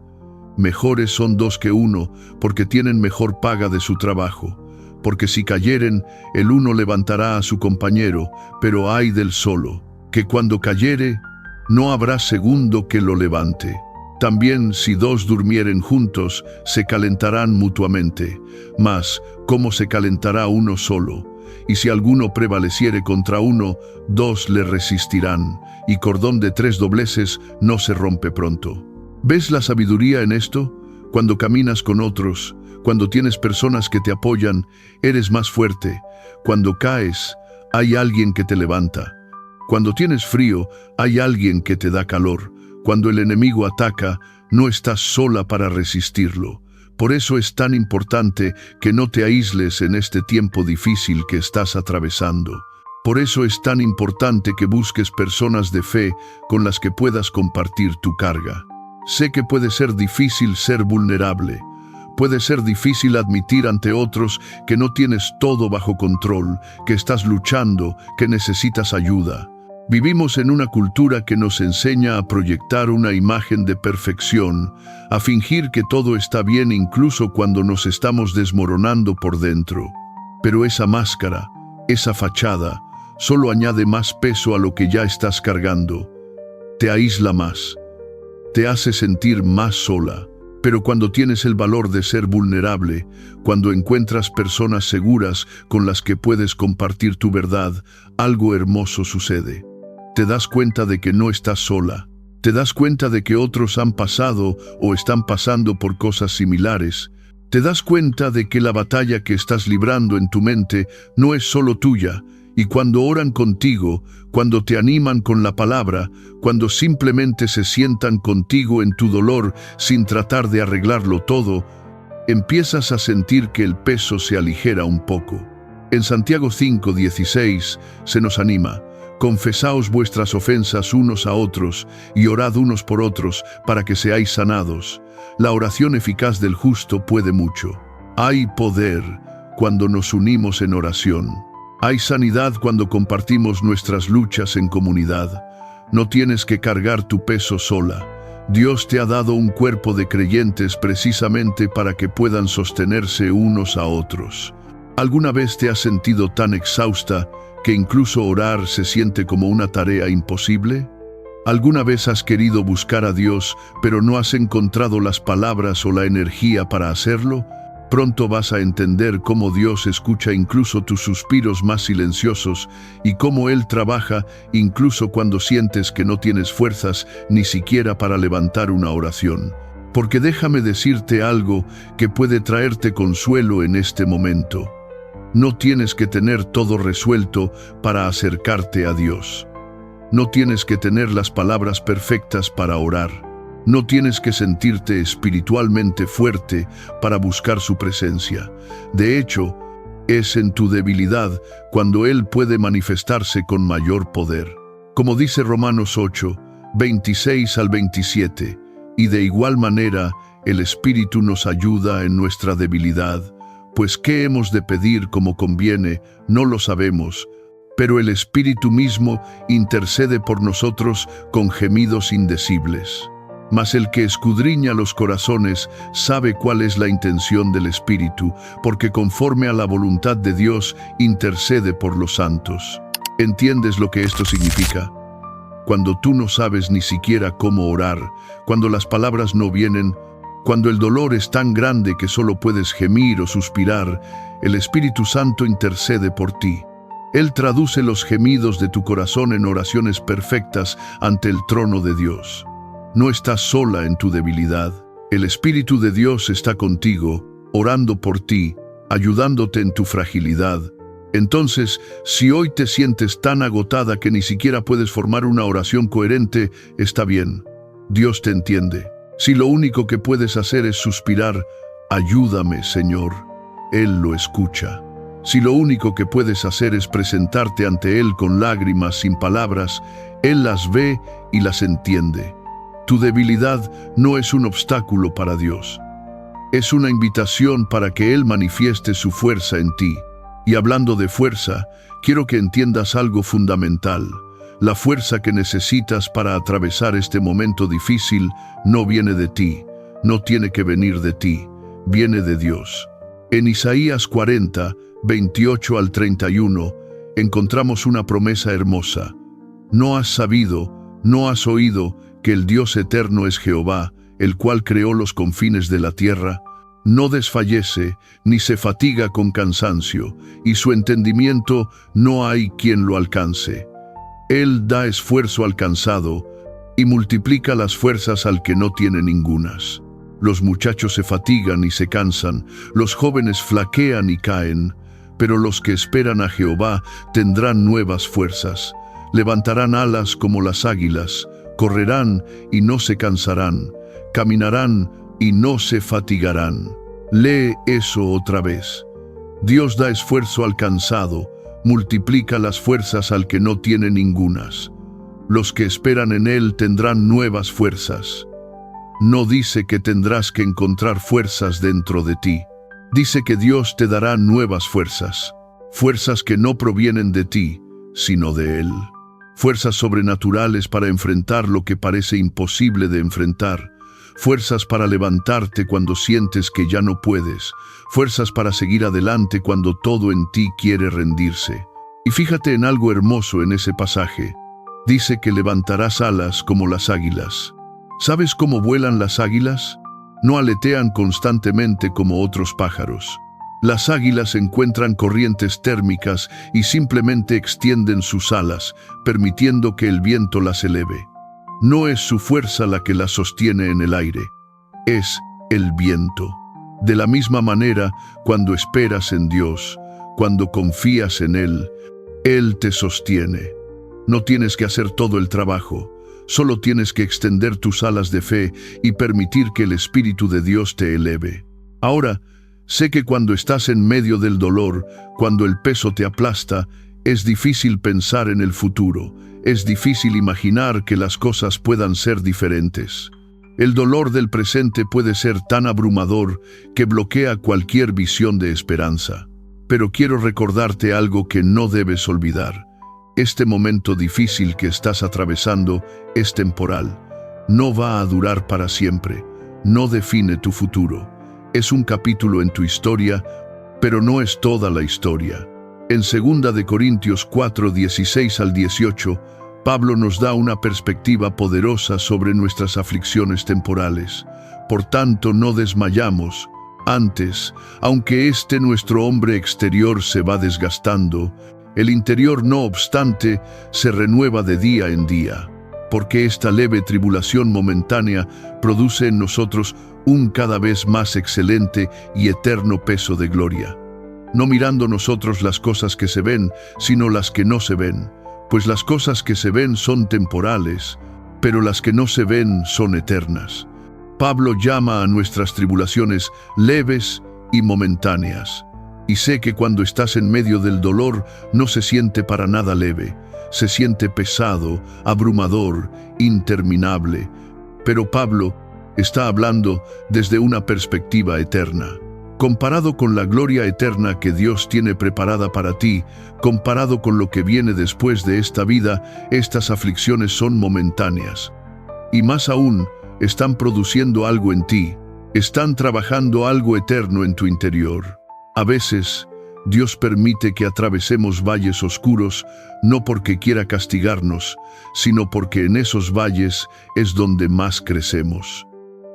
Mejores son dos que uno, porque tienen mejor paga de su trabajo. Porque si cayeren, el uno levantará a su compañero, pero ay del solo, que cuando cayere, no habrá segundo que lo levante. También si dos durmieren juntos, se calentarán mutuamente. Mas, ¿cómo se calentará uno solo? Y si alguno prevaleciere contra uno, dos le resistirán, y cordón de 3 dobleces no se rompe pronto. ¿Ves la sabiduría en esto? Cuando caminas con otros, cuando tienes personas que te apoyan, eres más fuerte. Cuando caes, hay alguien que te levanta. Cuando tienes frío, hay alguien que te da calor. Cuando el enemigo ataca, no estás sola para resistirlo. Por eso es tan importante que no te aísles en este tiempo difícil que estás atravesando. Por eso es tan importante que busques personas de fe con las que puedas compartir tu carga. Sé que puede ser difícil ser vulnerable. Puede ser difícil admitir ante otros que no tienes todo bajo control, que estás luchando, que necesitas ayuda. Vivimos en una cultura que nos enseña a proyectar una imagen de perfección, a fingir que todo está bien incluso cuando nos estamos desmoronando por dentro. Pero esa máscara, esa fachada, solo añade más peso a lo que ya estás cargando. Te aísla más, te hace sentir más sola. Pero cuando tienes el valor de ser vulnerable, cuando encuentras personas seguras con las que puedes compartir tu verdad, algo hermoso sucede. Te das cuenta de que no estás sola. Te das cuenta de que otros han pasado o están pasando por cosas similares. Te das cuenta de que la batalla que estás librando en tu mente no es solo tuya. Y cuando oran contigo, cuando te animan con la palabra, cuando simplemente se sientan contigo en tu dolor sin tratar de arreglarlo todo, empiezas a sentir que el peso se aligera un poco. En Santiago 5:16 se nos anima: confesaos vuestras ofensas unos a otros y orad unos por otros para que seáis sanados. La oración eficaz del justo puede mucho. Hay poder cuando nos unimos en oración. Hay sanidad cuando compartimos nuestras luchas en comunidad. No tienes que cargar tu peso sola. Dios te ha dado un cuerpo de creyentes precisamente para que puedan sostenerse unos a otros. ¿Alguna vez te has sentido tan exhausta que incluso orar se siente como una tarea imposible? ¿Alguna vez has querido buscar a Dios, pero no has encontrado las palabras o la energía para hacerlo? Pronto vas a entender cómo Dios escucha incluso tus suspiros más silenciosos y cómo Él trabaja incluso cuando sientes que no tienes fuerzas ni siquiera para levantar una oración. Porque déjame decirte algo que puede traerte consuelo en este momento. No tienes que tener todo resuelto para acercarte a Dios. No tienes que tener las palabras perfectas para orar. No tienes que sentirte espiritualmente fuerte para buscar su presencia. De hecho, es en tu debilidad cuando Él puede manifestarse con mayor poder. Como dice Romanos 8, 26 al 27, y de igual manera el Espíritu nos ayuda en nuestra debilidad, pues ¿qué hemos de pedir como conviene? No lo sabemos, pero el Espíritu mismo intercede por nosotros con gemidos indecibles. Mas el que escudriña los corazones sabe cuál es la intención del Espíritu, porque conforme a la voluntad de Dios intercede por los santos. ¿Entiendes lo que esto significa? Cuando tú no sabes ni siquiera cómo orar, cuando las palabras no vienen, cuando el dolor es tan grande que solo puedes gemir o suspirar, el Espíritu Santo intercede por ti. Él traduce los gemidos de tu corazón en oraciones perfectas ante el trono de Dios. No estás sola en tu debilidad. El Espíritu de Dios está contigo, orando por ti, ayudándote en tu fragilidad. Entonces, si hoy te sientes tan agotada que ni siquiera puedes formar una oración coherente, está bien. Dios te entiende. Si lo único que puedes hacer es suspirar, ayúdame, Señor, Él lo escucha. Si lo único que puedes hacer es presentarte ante Él con lágrimas sin palabras, Él las ve y las entiende. Tu debilidad no es un obstáculo para Dios. Es una invitación para que Él manifieste su fuerza en ti. Y hablando de fuerza, quiero que entiendas algo fundamental. La fuerza que necesitas para atravesar este momento difícil no viene de ti, no tiene que venir de ti, viene de Dios. En Isaías 40, 28 al 31, encontramos una promesa hermosa. No has sabido, no has oído que el Dios eterno es Jehová, el cual creó los confines de la tierra, no desfallece ni se fatiga con cansancio, y su entendimiento no hay quien lo alcance. Él da esfuerzo al cansado y multiplica las fuerzas al que no tiene ningunas. Los muchachos se fatigan y se cansan, los jóvenes flaquean y caen, pero los que esperan a Jehová tendrán nuevas fuerzas. Levantarán alas como las águilas, correrán y no se cansarán, caminarán y no se fatigarán. Lee eso otra vez. Dios da esfuerzo al cansado, multiplica las fuerzas al que no tiene ningunas. Los que esperan en Él tendrán nuevas fuerzas. No dice que tendrás que encontrar fuerzas dentro de ti. Dice que Dios te dará nuevas fuerzas, fuerzas que no provienen de ti, sino de Él. Fuerzas sobrenaturales para enfrentar lo que parece imposible de enfrentar. Fuerzas para levantarte cuando sientes que ya no puedes. Fuerzas para seguir adelante cuando todo en ti quiere rendirse. Y fíjate en algo hermoso en ese pasaje. Dice que levantarás alas como las águilas. ¿Sabes cómo vuelan las águilas? No aletean constantemente como otros pájaros. Las águilas encuentran corrientes térmicas y simplemente extienden sus alas, permitiendo que el viento las eleve. No es su fuerza la que las sostiene en el aire, es el viento. De la misma manera, cuando esperas en Dios, cuando confías en Él te sostiene. No tienes que hacer todo el trabajo, solo tienes que extender tus alas de fe y permitir que el Espíritu de Dios te eleve. Ahora, sé que cuando estás en medio del dolor, cuando el peso te aplasta, es difícil pensar en el futuro, es difícil imaginar que las cosas puedan ser diferentes. El dolor del presente puede ser tan abrumador que bloquea cualquier visión de esperanza. Pero quiero recordarte algo que no debes olvidar. Este momento difícil que estás atravesando es temporal. No va a durar para siempre. No define tu futuro. Es un capítulo en tu historia, pero no es toda la historia. En 2 Corintios 4, 16 al 18, Pablo nos da una perspectiva poderosa sobre nuestras aflicciones temporales. Por tanto, no desmayamos. Antes, aunque nuestro hombre exterior se va desgastando, el interior, no obstante, se renueva de día en día, porque esta leve tribulación momentánea produce en nosotros un cada vez más excelente y eterno peso de gloria. No mirando nosotros las cosas que se ven, sino las que no se ven, pues las cosas que se ven son temporales, pero las que no se ven son eternas. Pablo llama a nuestras tribulaciones leves y momentáneas. Y sé que cuando estás en medio del dolor no se siente para nada leve, se siente pesado, abrumador, interminable. Pero Pablo está hablando desde una perspectiva eterna. Comparado con la gloria eterna que Dios tiene preparada para ti, comparado con lo que viene después de esta vida, estas aflicciones son momentáneas. Y más aún, están produciendo algo en ti, están trabajando algo eterno en tu interior. A veces, Dios permite que atravesemos valles oscuros, no porque quiera castigarnos, sino porque en esos valles es donde más crecemos.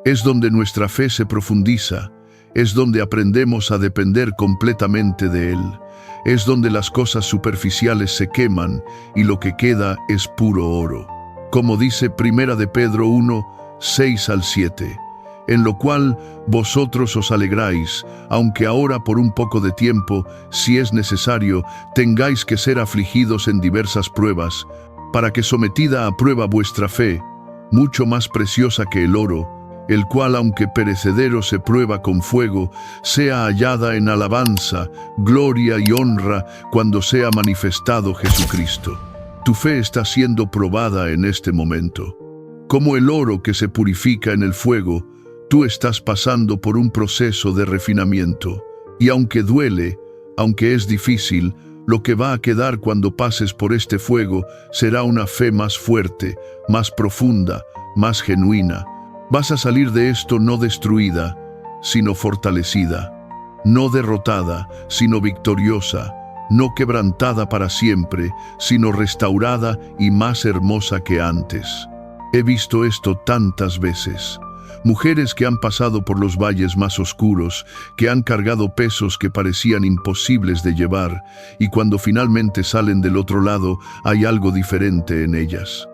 Es donde nuestra fe se profundiza, es donde aprendemos a depender completamente de Él, es donde las cosas superficiales se queman y lo que queda es puro oro. Como dice 1 de Pedro 1, 6 al 7. En lo cual vosotros os alegráis, aunque ahora por un poco de tiempo, si es necesario, tengáis que ser afligidos en diversas pruebas, para que sometida a prueba vuestra fe, mucho más preciosa que el oro, el cual aunque perecedero se prueba con fuego, sea hallada en alabanza, gloria y honra cuando sea manifestado Jesucristo. Tu fe está siendo probada en este momento. Como el oro que se purifica en el fuego, tú estás pasando por un proceso de refinamiento, y aunque duele, aunque es difícil, lo que va a quedar cuando pases por este fuego será una fe más fuerte, más profunda, más genuina. Vas a salir de esto no destruida, sino fortalecida, no derrotada, sino victoriosa, no quebrantada para siempre, sino restaurada y más hermosa que antes. He visto esto tantas veces. mujeres que han pasado por los valles más oscuros, que han cargado pesos que parecían imposibles de llevar, y cuando finalmente salen del otro lado, hay algo diferente en ellas.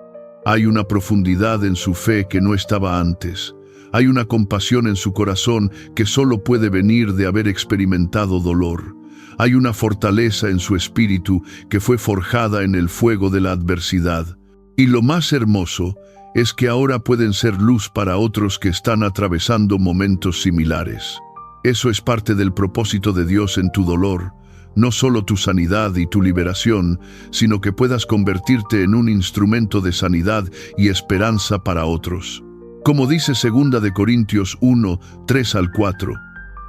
Hay una profundidad en su fe que no estaba antes. Hay una compasión en su corazón que solo puede venir de haber experimentado dolor. Hay una fortaleza en su espíritu que fue forjada en el fuego de la adversidad. Y lo más hermoso es que ahora pueden ser luz para otros que están atravesando momentos similares. Eso es parte del propósito de Dios en tu dolor, no solo tu sanidad y tu liberación, sino que puedas convertirte en un instrumento de sanidad y esperanza para otros. Como dice 2 de Corintios 1, 3 al 4,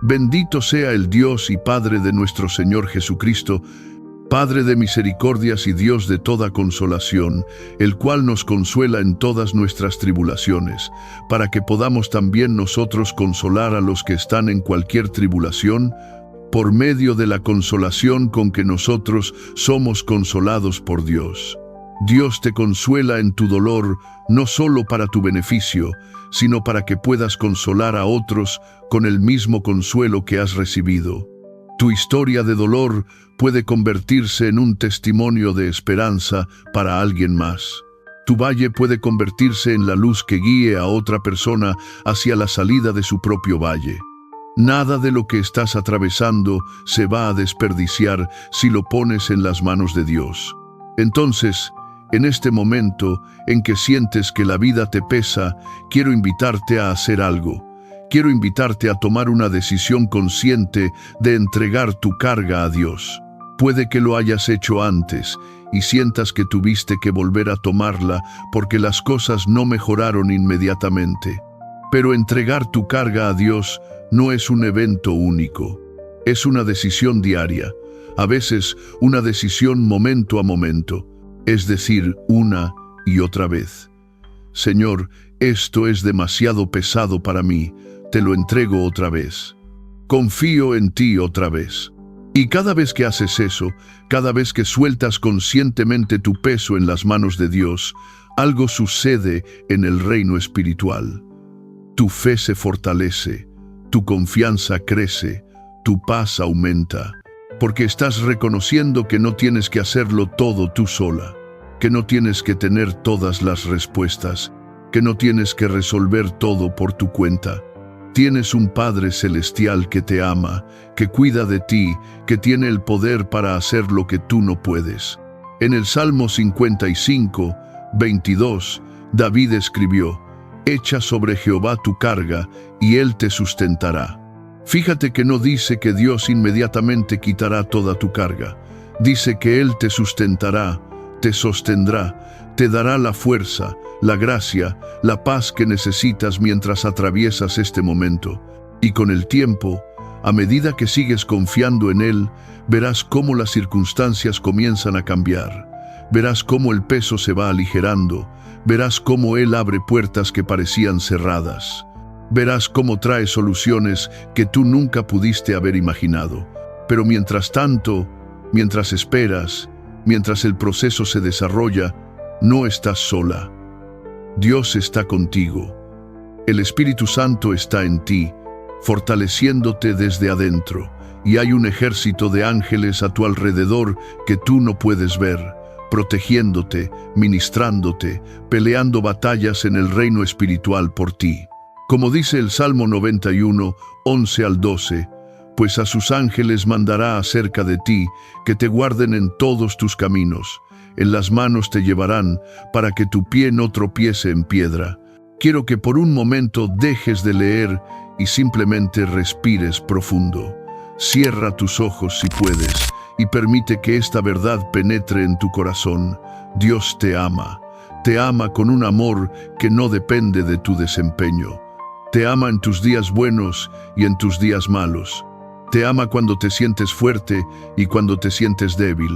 bendito sea el Dios y Padre de nuestro Señor Jesucristo, Padre de misericordias y Dios de toda consolación, el cual nos consuela en todas nuestras tribulaciones, para que podamos también nosotros consolar a los que están en cualquier tribulación, por medio de la consolación con que nosotros somos consolados por Dios. Dios te consuela en tu dolor, no solo para tu beneficio, sino para que puedas consolar a otros con el mismo consuelo que has recibido. Tu historia de dolor puede convertirse en un testimonio de esperanza para alguien más. Tu valle puede convertirse en la luz que guíe a otra persona hacia la salida de su propio valle. Nada de lo que estás atravesando se va a desperdiciar si lo pones en las manos de Dios. Entonces, en este momento en que sientes que la vida te pesa, quiero invitarte a hacer algo. Quiero invitarte a tomar una decisión consciente de entregar tu carga a Dios. Puede que lo hayas hecho antes y sientas que tuviste que volver a tomarla porque las cosas no mejoraron inmediatamente. Pero entregar tu carga a Dios no es un evento único. Es una decisión diaria, a veces una decisión momento a momento, es decir, una y otra vez. Señor, esto es demasiado pesado para mí. Te lo entrego otra vez. Confío en ti otra vez. Y cada vez que haces eso, cada vez que sueltas conscientemente tu peso en las manos de Dios, algo sucede en el reino espiritual. Tu fe se fortalece, tu confianza crece, tu paz aumenta, porque estás reconociendo que no tienes que hacerlo todo tú sola, que no tienes que tener todas las respuestas, que no tienes que resolver todo por tu cuenta. Tienes un Padre celestial que te ama, que cuida de ti, que tiene el poder para hacer lo que tú no puedes. En el Salmo 55, 22, David escribió: «Echa sobre Jehová tu carga, y Él te sustentará». Fíjate que no dice que Dios inmediatamente quitará toda tu carga. Dice que Él te sustentará, te sostendrá, te dará la fuerza, la gracia, la paz que necesitas mientras atraviesas este momento. Y con el tiempo, a medida que sigues confiando en Él, verás cómo las circunstancias comienzan a cambiar. Verás cómo el peso se va aligerando. Verás cómo Él abre puertas que parecían cerradas. Verás cómo trae soluciones que tú nunca pudiste haber imaginado. Pero mientras tanto, mientras esperas, mientras el proceso se desarrolla, no estás sola. Dios está contigo. El Espíritu Santo está en ti, fortaleciéndote desde adentro, y hay un ejército de ángeles a tu alrededor que tú no puedes ver, protegiéndote, ministrándote, peleando batallas en el reino espiritual por ti. Como dice el Salmo 91, 11 al 12, pues a sus ángeles mandará acerca de ti, que te guarden en todos tus caminos. En las manos te llevarán, para que tu pie no tropiece en piedra. Quiero que por un momento dejes de leer y simplemente respires profundo. Cierra tus ojos si puedes y permite que esta verdad penetre en tu corazón. Dios te ama con un amor que no depende de tu desempeño. Te ama en tus días buenos y en tus días malos. Te ama cuando te sientes fuerte y cuando te sientes débil.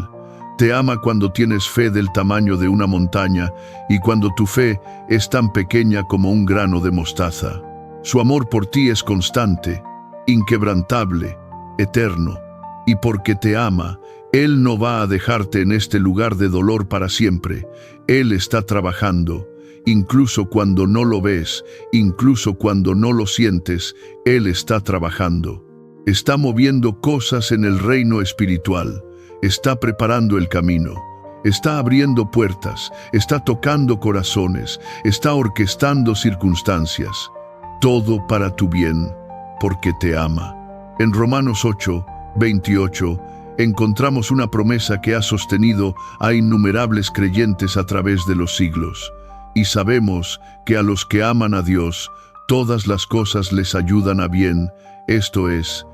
Te ama cuando tienes fe del tamaño de una montaña y cuando tu fe es tan pequeña como un grano de mostaza. Su amor por ti es constante, inquebrantable, eterno. Y porque te ama, Él no va a dejarte en este lugar de dolor para siempre. Él está trabajando incluso cuando no lo ves, incluso cuando no lo sientes, Él está trabajando. Está moviendo cosas en el reino espiritual, está preparando el camino, está abriendo puertas, está tocando corazones, está orquestando circunstancias. Todo para tu bien, porque te ama. En Romanos 8:28, encontramos una promesa que ha sostenido a innumerables creyentes a través de los siglos. Y sabemos que a los que aman a Dios, todas las cosas les ayudan a bien, esto es,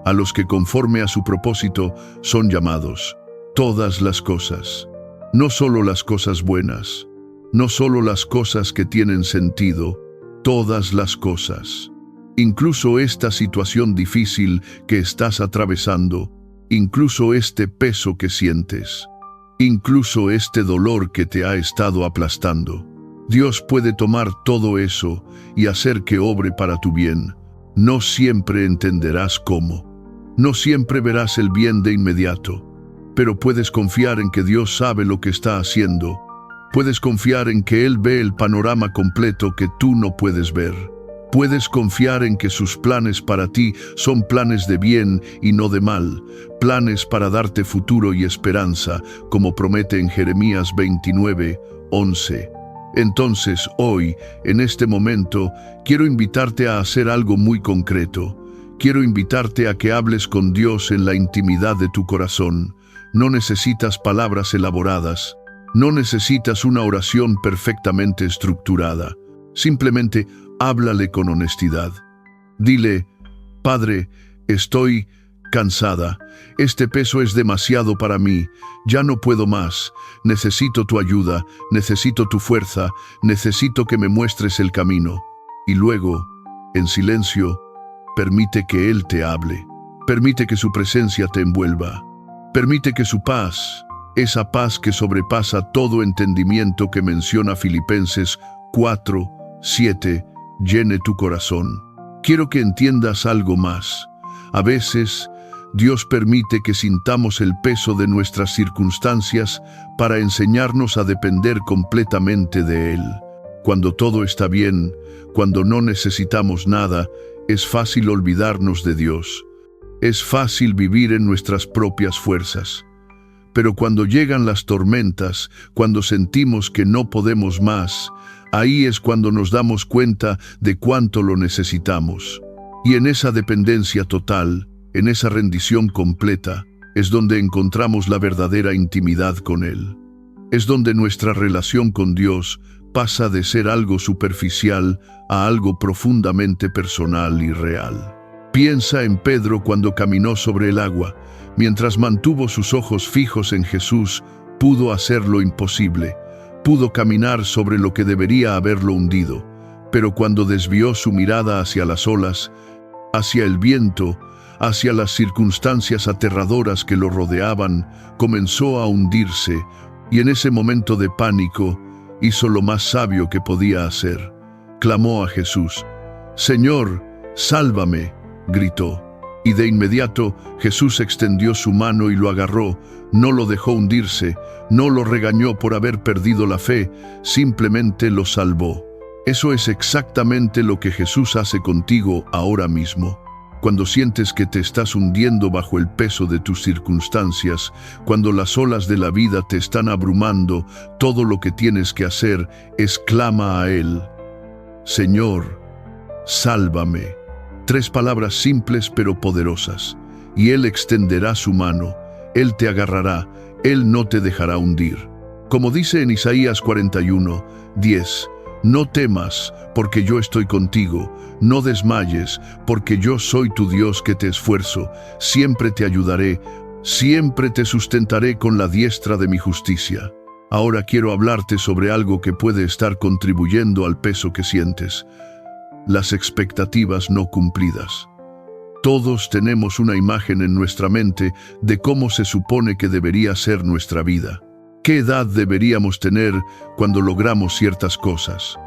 a los que conforme a su propósito son llamados. Todas las cosas, no solo las cosas buenas, no solo las cosas que tienen sentido, todas las cosas. Incluso esta situación difícil que estás atravesando, incluso este peso que sientes, incluso este dolor que te ha estado aplastando. Dios puede tomar todo eso y hacer que obre para tu bien. No siempre entenderás cómo. No siempre verás el bien de inmediato, pero puedes confiar en que Dios sabe lo que está haciendo. Puedes confiar en que Él ve el panorama completo que tú no puedes ver. Puedes confiar en que sus planes para ti son planes de bien y no de mal, planes para darte futuro y esperanza, como promete en Jeremías 29:11. Entonces, hoy, en este momento, quiero invitarte a hacer algo muy concreto. Quiero invitarte a que hables con Dios en la intimidad de tu corazón. No necesitas palabras elaboradas. No necesitas una oración perfectamente estructurada. Simplemente háblale con honestidad. Dile: Padre, estoy cansada. Este peso es demasiado para mí. Ya no puedo más. Necesito tu ayuda, necesito tu fuerza, necesito que me muestres el camino. Y luego, en silencio, permite que Él te hable. Permite que su presencia te envuelva. Permite que su paz, esa paz que sobrepasa todo entendimiento que menciona Filipenses 4:7, llene tu corazón. Quiero que entiendas algo más. A veces, Dios permite que sintamos el peso de nuestras circunstancias para enseñarnos a depender completamente de Él. Cuando todo está bien, cuando no necesitamos nada, es fácil olvidarnos de Dios. Es fácil vivir en nuestras propias fuerzas. Pero cuando llegan las tormentas, cuando sentimos que no podemos más, ahí es cuando nos damos cuenta de cuánto lo necesitamos. Y en esa dependencia total, en esa rendición completa, es donde encontramos la verdadera intimidad con Él. Es donde nuestra relación con Dios pasa de ser algo superficial a algo profundamente personal y real. Piensa en Pedro cuando caminó sobre el agua. Mientras mantuvo sus ojos fijos en Jesús, pudo hacer lo imposible. Pudo caminar sobre lo que debería haberlo hundido. Pero cuando desvió su mirada hacia las olas, hacia el viento, hacia las circunstancias aterradoras que lo rodeaban, comenzó a hundirse, y en ese momento de pánico, hizo lo más sabio que podía hacer. Clamó a Jesús. «Señor, sálvame», gritó. Y de inmediato Jesús extendió su mano y lo agarró. No lo dejó hundirse, no lo regañó por haber perdido la fe, simplemente lo salvó. Eso es exactamente lo que Jesús hace contigo ahora mismo. Cuando sientes que te estás hundiendo bajo el peso de tus circunstancias, cuando las olas de la vida te están abrumando, todo lo que tienes que hacer es clama a Él. Señor, sálvame. 3 palabras simples pero poderosas. Y Él extenderá su mano, Él te agarrará, Él no te dejará hundir. Como dice en Isaías 41:10, no temas, porque yo estoy contigo, no desmayes, porque yo soy tu Dios que te esfuerzo, siempre te ayudaré, siempre te sustentaré con la diestra de mi justicia. Ahora quiero hablarte sobre algo que puede estar contribuyendo al peso que sientes: las expectativas no cumplidas. Todos tenemos una imagen en nuestra mente de cómo se supone que debería ser nuestra vida. ¿Qué edad deberíamos tener cuando logramos ciertas cosas?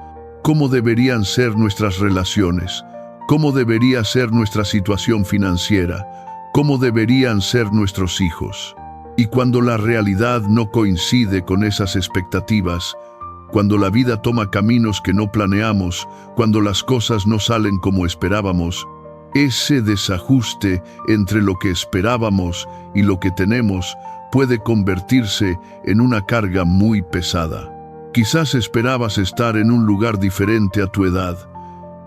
¿Cómo deberían ser nuestras relaciones? ¿Cómo debería ser nuestra situación financiera? ¿Cómo deberían ser nuestros hijos? Y cuando la realidad no coincide con esas expectativas, cuando la vida toma caminos que no planeamos, cuando las cosas no salen como esperábamos, ese desajuste entre lo que esperábamos y lo que tenemos puede convertirse en una carga muy pesada. Quizás esperabas estar en un lugar diferente a tu edad.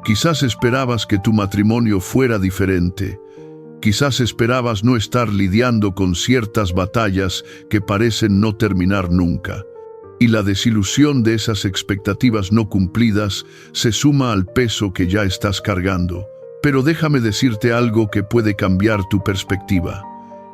Quizás esperabas que tu matrimonio fuera diferente. Quizás esperabas no estar lidiando con ciertas batallas que parecen no terminar nunca. Y la desilusión de esas expectativas no cumplidas se suma al peso que ya estás cargando. Pero déjame decirte algo que puede cambiar tu perspectiva.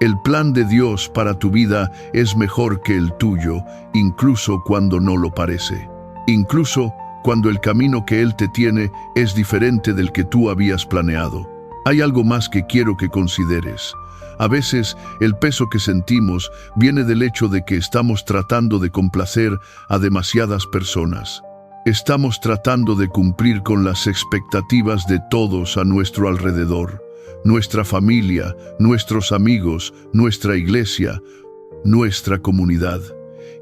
El plan de Dios para tu vida es mejor que el tuyo, incluso cuando no lo parece. Incluso cuando el camino que Él te tiene es diferente del que tú habías planeado. Hay algo más que quiero que consideres. A veces, el peso que sentimos viene del hecho de que estamos tratando de complacer a demasiadas personas. Estamos tratando de cumplir con las expectativas de todos a nuestro alrededor. Nuestra familia, nuestros amigos, nuestra iglesia, nuestra comunidad.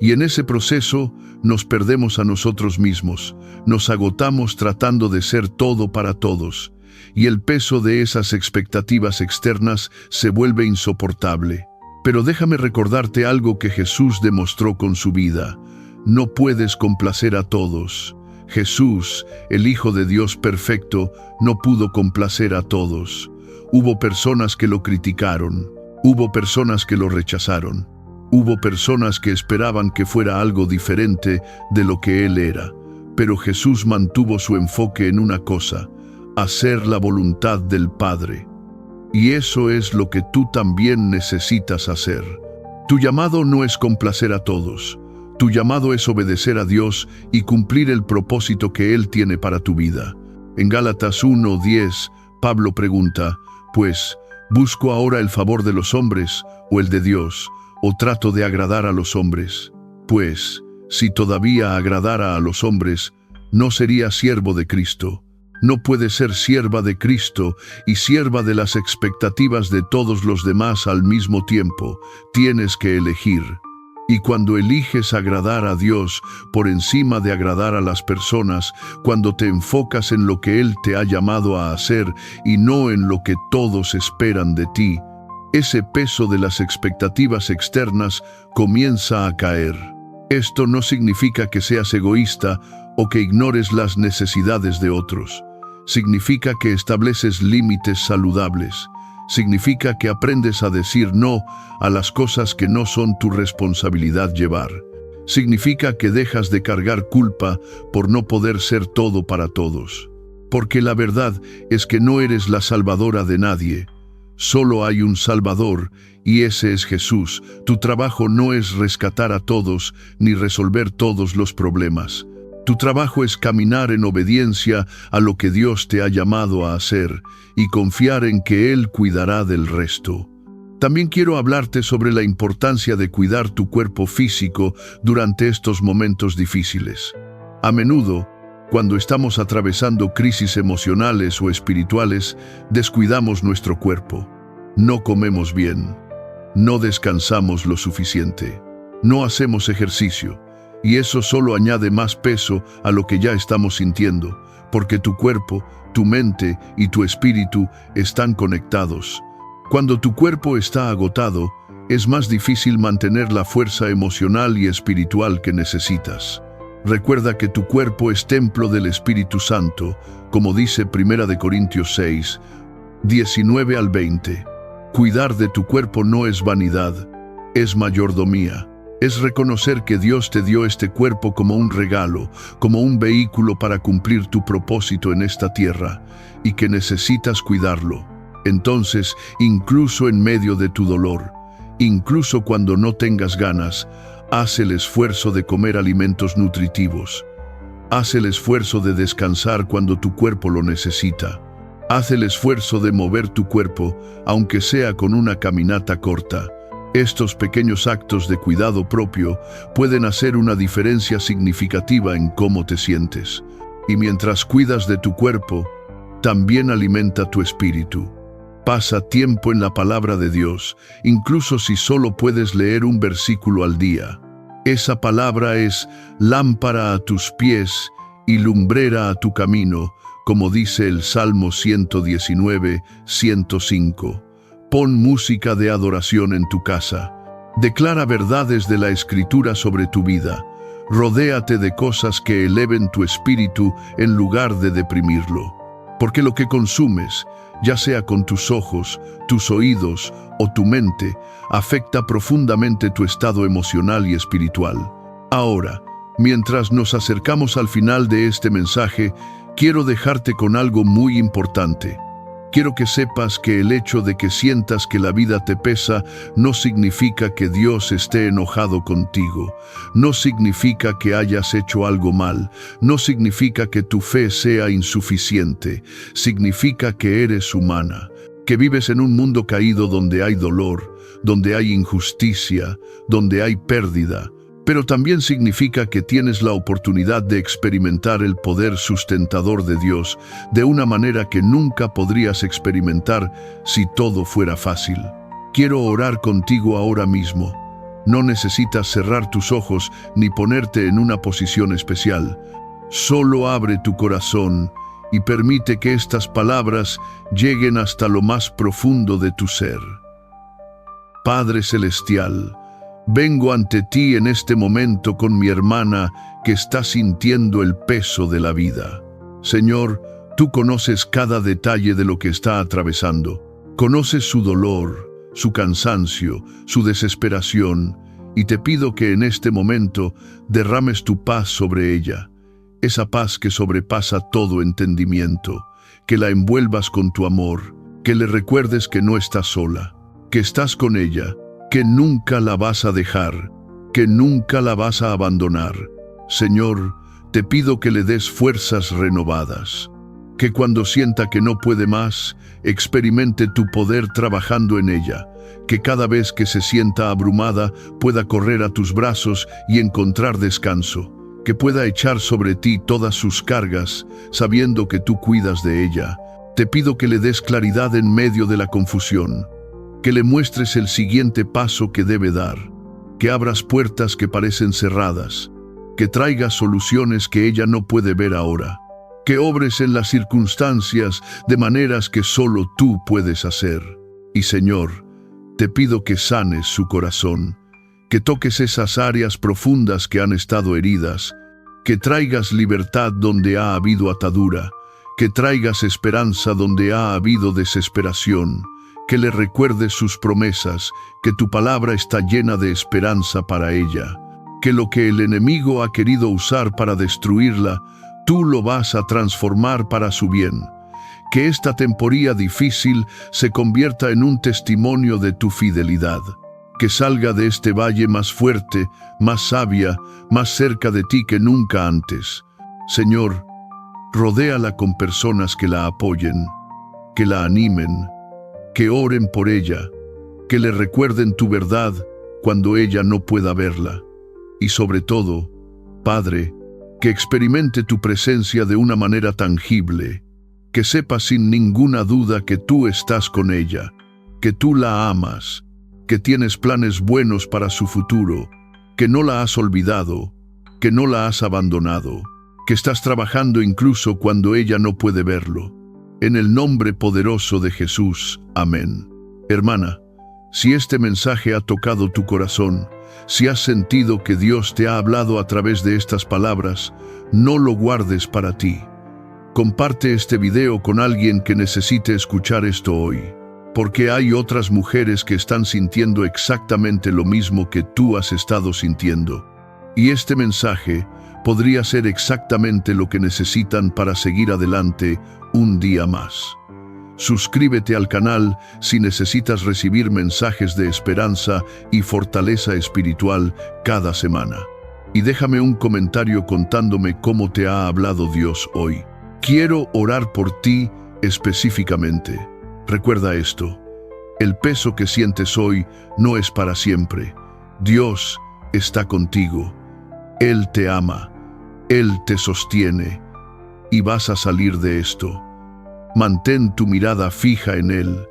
Y en ese proceso nos perdemos a nosotros mismos, nos agotamos tratando de ser todo para todos, y el peso de esas expectativas externas se vuelve insoportable. Pero déjame recordarte algo que Jesús demostró con su vida. No puedes complacer a todos. Jesús, el Hijo de Dios perfecto, no pudo complacer a todos. Hubo personas que lo criticaron, hubo personas que lo rechazaron, hubo personas que esperaban que fuera algo diferente de lo que Él era. Pero Jesús mantuvo su enfoque en una cosa: hacer la voluntad del Padre. Y eso es lo que tú también necesitas hacer. Tu llamado no es complacer a todos. Tu llamado es obedecer a Dios y cumplir el propósito que Él tiene para tu vida. En Gálatas 1:10, Pablo pregunta: pues, ¿busco ahora el favor de los hombres o el de Dios, o trato de agradar a los hombres? Pues, si todavía agradara a los hombres, no sería siervo de Cristo. No puedes ser sierva de Cristo y sierva de las expectativas de todos los demás al mismo tiempo. Tienes que elegir. Y cuando eliges agradar a Dios por encima de agradar a las personas, cuando te enfocas en lo que Él te ha llamado a hacer y no en lo que todos esperan de ti, ese peso de las expectativas externas comienza a caer. Esto no significa que seas egoísta o que ignores las necesidades de otros. Significa que estableces límites saludables. Significa que aprendes a decir no a las cosas que no son tu responsabilidad llevar. Significa que dejas de cargar culpa por no poder ser todo para todos. Porque la verdad es que no eres la salvadora de nadie. Solo hay un Salvador, y ese es Jesús. Tu trabajo no es rescatar a todos ni resolver todos los problemas. Tu trabajo es caminar en obediencia a lo que Dios te ha llamado a hacer y confiar en que Él cuidará del resto. También quiero hablarte sobre la importancia de cuidar tu cuerpo físico durante estos momentos difíciles. A menudo, cuando estamos atravesando crisis emocionales o espirituales, descuidamos nuestro cuerpo. No comemos bien, no descansamos lo suficiente, no hacemos ejercicio. Y eso solo añade más peso a lo que ya estamos sintiendo, porque tu cuerpo, tu mente y tu espíritu están conectados. Cuando tu cuerpo está agotado, es más difícil mantener la fuerza emocional y espiritual que necesitas. Recuerda que tu cuerpo es templo del Espíritu Santo, como dice 1 Corintios 6, 19 al 20. Cuidar de tu cuerpo no es vanidad, es mayordomía. Es reconocer que Dios te dio este cuerpo como un regalo, como un vehículo para cumplir tu propósito en esta tierra, y que necesitas cuidarlo. Entonces, incluso en medio de tu dolor, incluso cuando no tengas ganas, haz el esfuerzo de comer alimentos nutritivos. Haz el esfuerzo de descansar cuando tu cuerpo lo necesita. Haz el esfuerzo de mover tu cuerpo, aunque sea con una caminata corta. Estos pequeños actos de cuidado propio pueden hacer una diferencia significativa en cómo te sientes. Y mientras cuidas de tu cuerpo, también alimenta tu espíritu. Pasa tiempo en la palabra de Dios, incluso si solo puedes leer un versículo al día. Esa palabra es lámpara a tus pies y lumbrera a tu camino, como dice el Salmo 119, 105. Pon música de adoración en tu casa. Declara verdades de la Escritura sobre tu vida. Rodéate de cosas que eleven tu espíritu en lugar de deprimirlo. Porque lo que consumes, ya sea con tus ojos, tus oídos o tu mente, afecta profundamente tu estado emocional y espiritual. Ahora, mientras nos acercamos al final de este mensaje, quiero dejarte con algo muy importante. Quiero que sepas que el hecho de que sientas que la vida te pesa no significa que Dios esté enojado contigo. No significa que hayas hecho algo mal. No significa que tu fe sea insuficiente. Significa que eres humana, que vives en un mundo caído donde hay dolor, donde hay injusticia, donde hay pérdida. Pero también significa que tienes la oportunidad de experimentar el poder sustentador de Dios de una manera que nunca podrías experimentar si todo fuera fácil. Quiero orar contigo ahora mismo. No necesitas cerrar tus ojos ni ponerte en una posición especial. Solo abre tu corazón y permite que estas palabras lleguen hasta lo más profundo de tu ser. Padre Celestial, vengo ante ti en este momento con mi hermana que está sintiendo el peso de la vida. Señor, tú conoces cada detalle de lo que está atravesando. Conoces su dolor, su cansancio, su desesperación, y te pido que en este momento derrames tu paz sobre ella, esa paz que sobrepasa todo entendimiento, que la envuelvas con tu amor, que le recuerdes que no estás sola, que estás con ella, que nunca la vas a dejar, que nunca la vas a abandonar. Señor, te pido que le des fuerzas renovadas, que cuando sienta que no puede más, experimente tu poder trabajando en ella, que cada vez que se sienta abrumada pueda correr a tus brazos y encontrar descanso, que pueda echar sobre ti todas sus cargas, sabiendo que tú cuidas de ella. Te pido que le des claridad en medio de la confusión, que le muestres el siguiente paso que debe dar, que abras puertas que parecen cerradas, que traigas soluciones que ella no puede ver ahora, que obres en las circunstancias de maneras que solo tú puedes hacer. Y Señor, te pido que sanes su corazón, que toques esas áreas profundas que han estado heridas, que traigas libertad donde ha habido atadura, que traigas esperanza donde ha habido desesperación, que le recuerdes sus promesas, que tu palabra está llena de esperanza para ella, que lo que el enemigo ha querido usar para destruirla, tú lo vas a transformar para su bien, que esta temporada difícil se convierta en un testimonio de tu fidelidad, que salga de este valle más fuerte, más sabia, más cerca de ti que nunca antes. Señor, rodéala con personas que la apoyen, que la animen, que oren por ella, que le recuerden tu verdad cuando ella no pueda verla. Y sobre todo, Padre, que experimente tu presencia de una manera tangible, que sepa sin ninguna duda que tú estás con ella, que tú la amas, que tienes planes buenos para su futuro, que no la has olvidado, que no la has abandonado, que estás trabajando incluso cuando ella no puede verlo. En el nombre poderoso de Jesús. Amén. Hermana, si este mensaje ha tocado tu corazón, si has sentido que Dios te ha hablado a través de estas palabras, no lo guardes para ti. Comparte este video con alguien que necesite escuchar esto hoy, porque hay otras mujeres que están sintiendo exactamente lo mismo que tú has estado sintiendo. Y este mensaje podría ser exactamente lo que necesitan para seguir adelante un día más. Suscríbete al canal si necesitas recibir mensajes de esperanza y fortaleza espiritual cada semana. Y déjame un comentario contándome cómo te ha hablado Dios hoy. Quiero orar por ti específicamente. Recuerda esto: el peso que sientes hoy no es para siempre. Dios está contigo. Él te ama, Él te sostiene y vas a salir de esto. Mantén tu mirada fija en Él.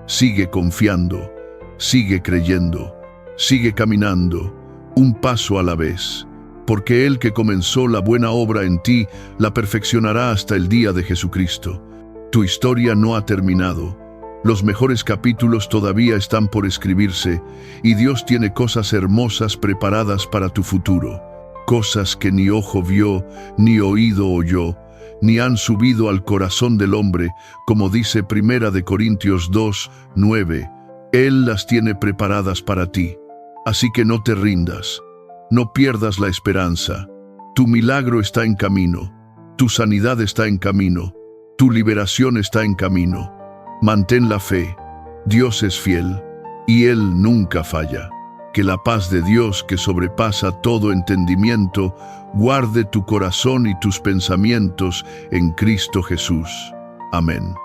Sigue confiando, sigue creyendo, sigue caminando, un paso a la vez, porque el que comenzó la buena obra en ti la perfeccionará hasta el día de Jesucristo. Tu historia no ha terminado. Los mejores capítulos todavía están por escribirse y Dios tiene cosas hermosas preparadas para tu futuro. Cosas que ni ojo vio, ni oído oyó, ni han subido al corazón del hombre, como dice 1 Corintios 2, 9. Él las tiene preparadas para ti. Así que no te rindas, no pierdas la esperanza. Tu milagro está en camino, tu sanidad está en camino, tu liberación está en camino. Mantén la fe, Dios es fiel y Él nunca falla. Que la paz de Dios, que sobrepasa todo entendimiento, guarde tu corazón y tus pensamientos en Cristo Jesús. Amén.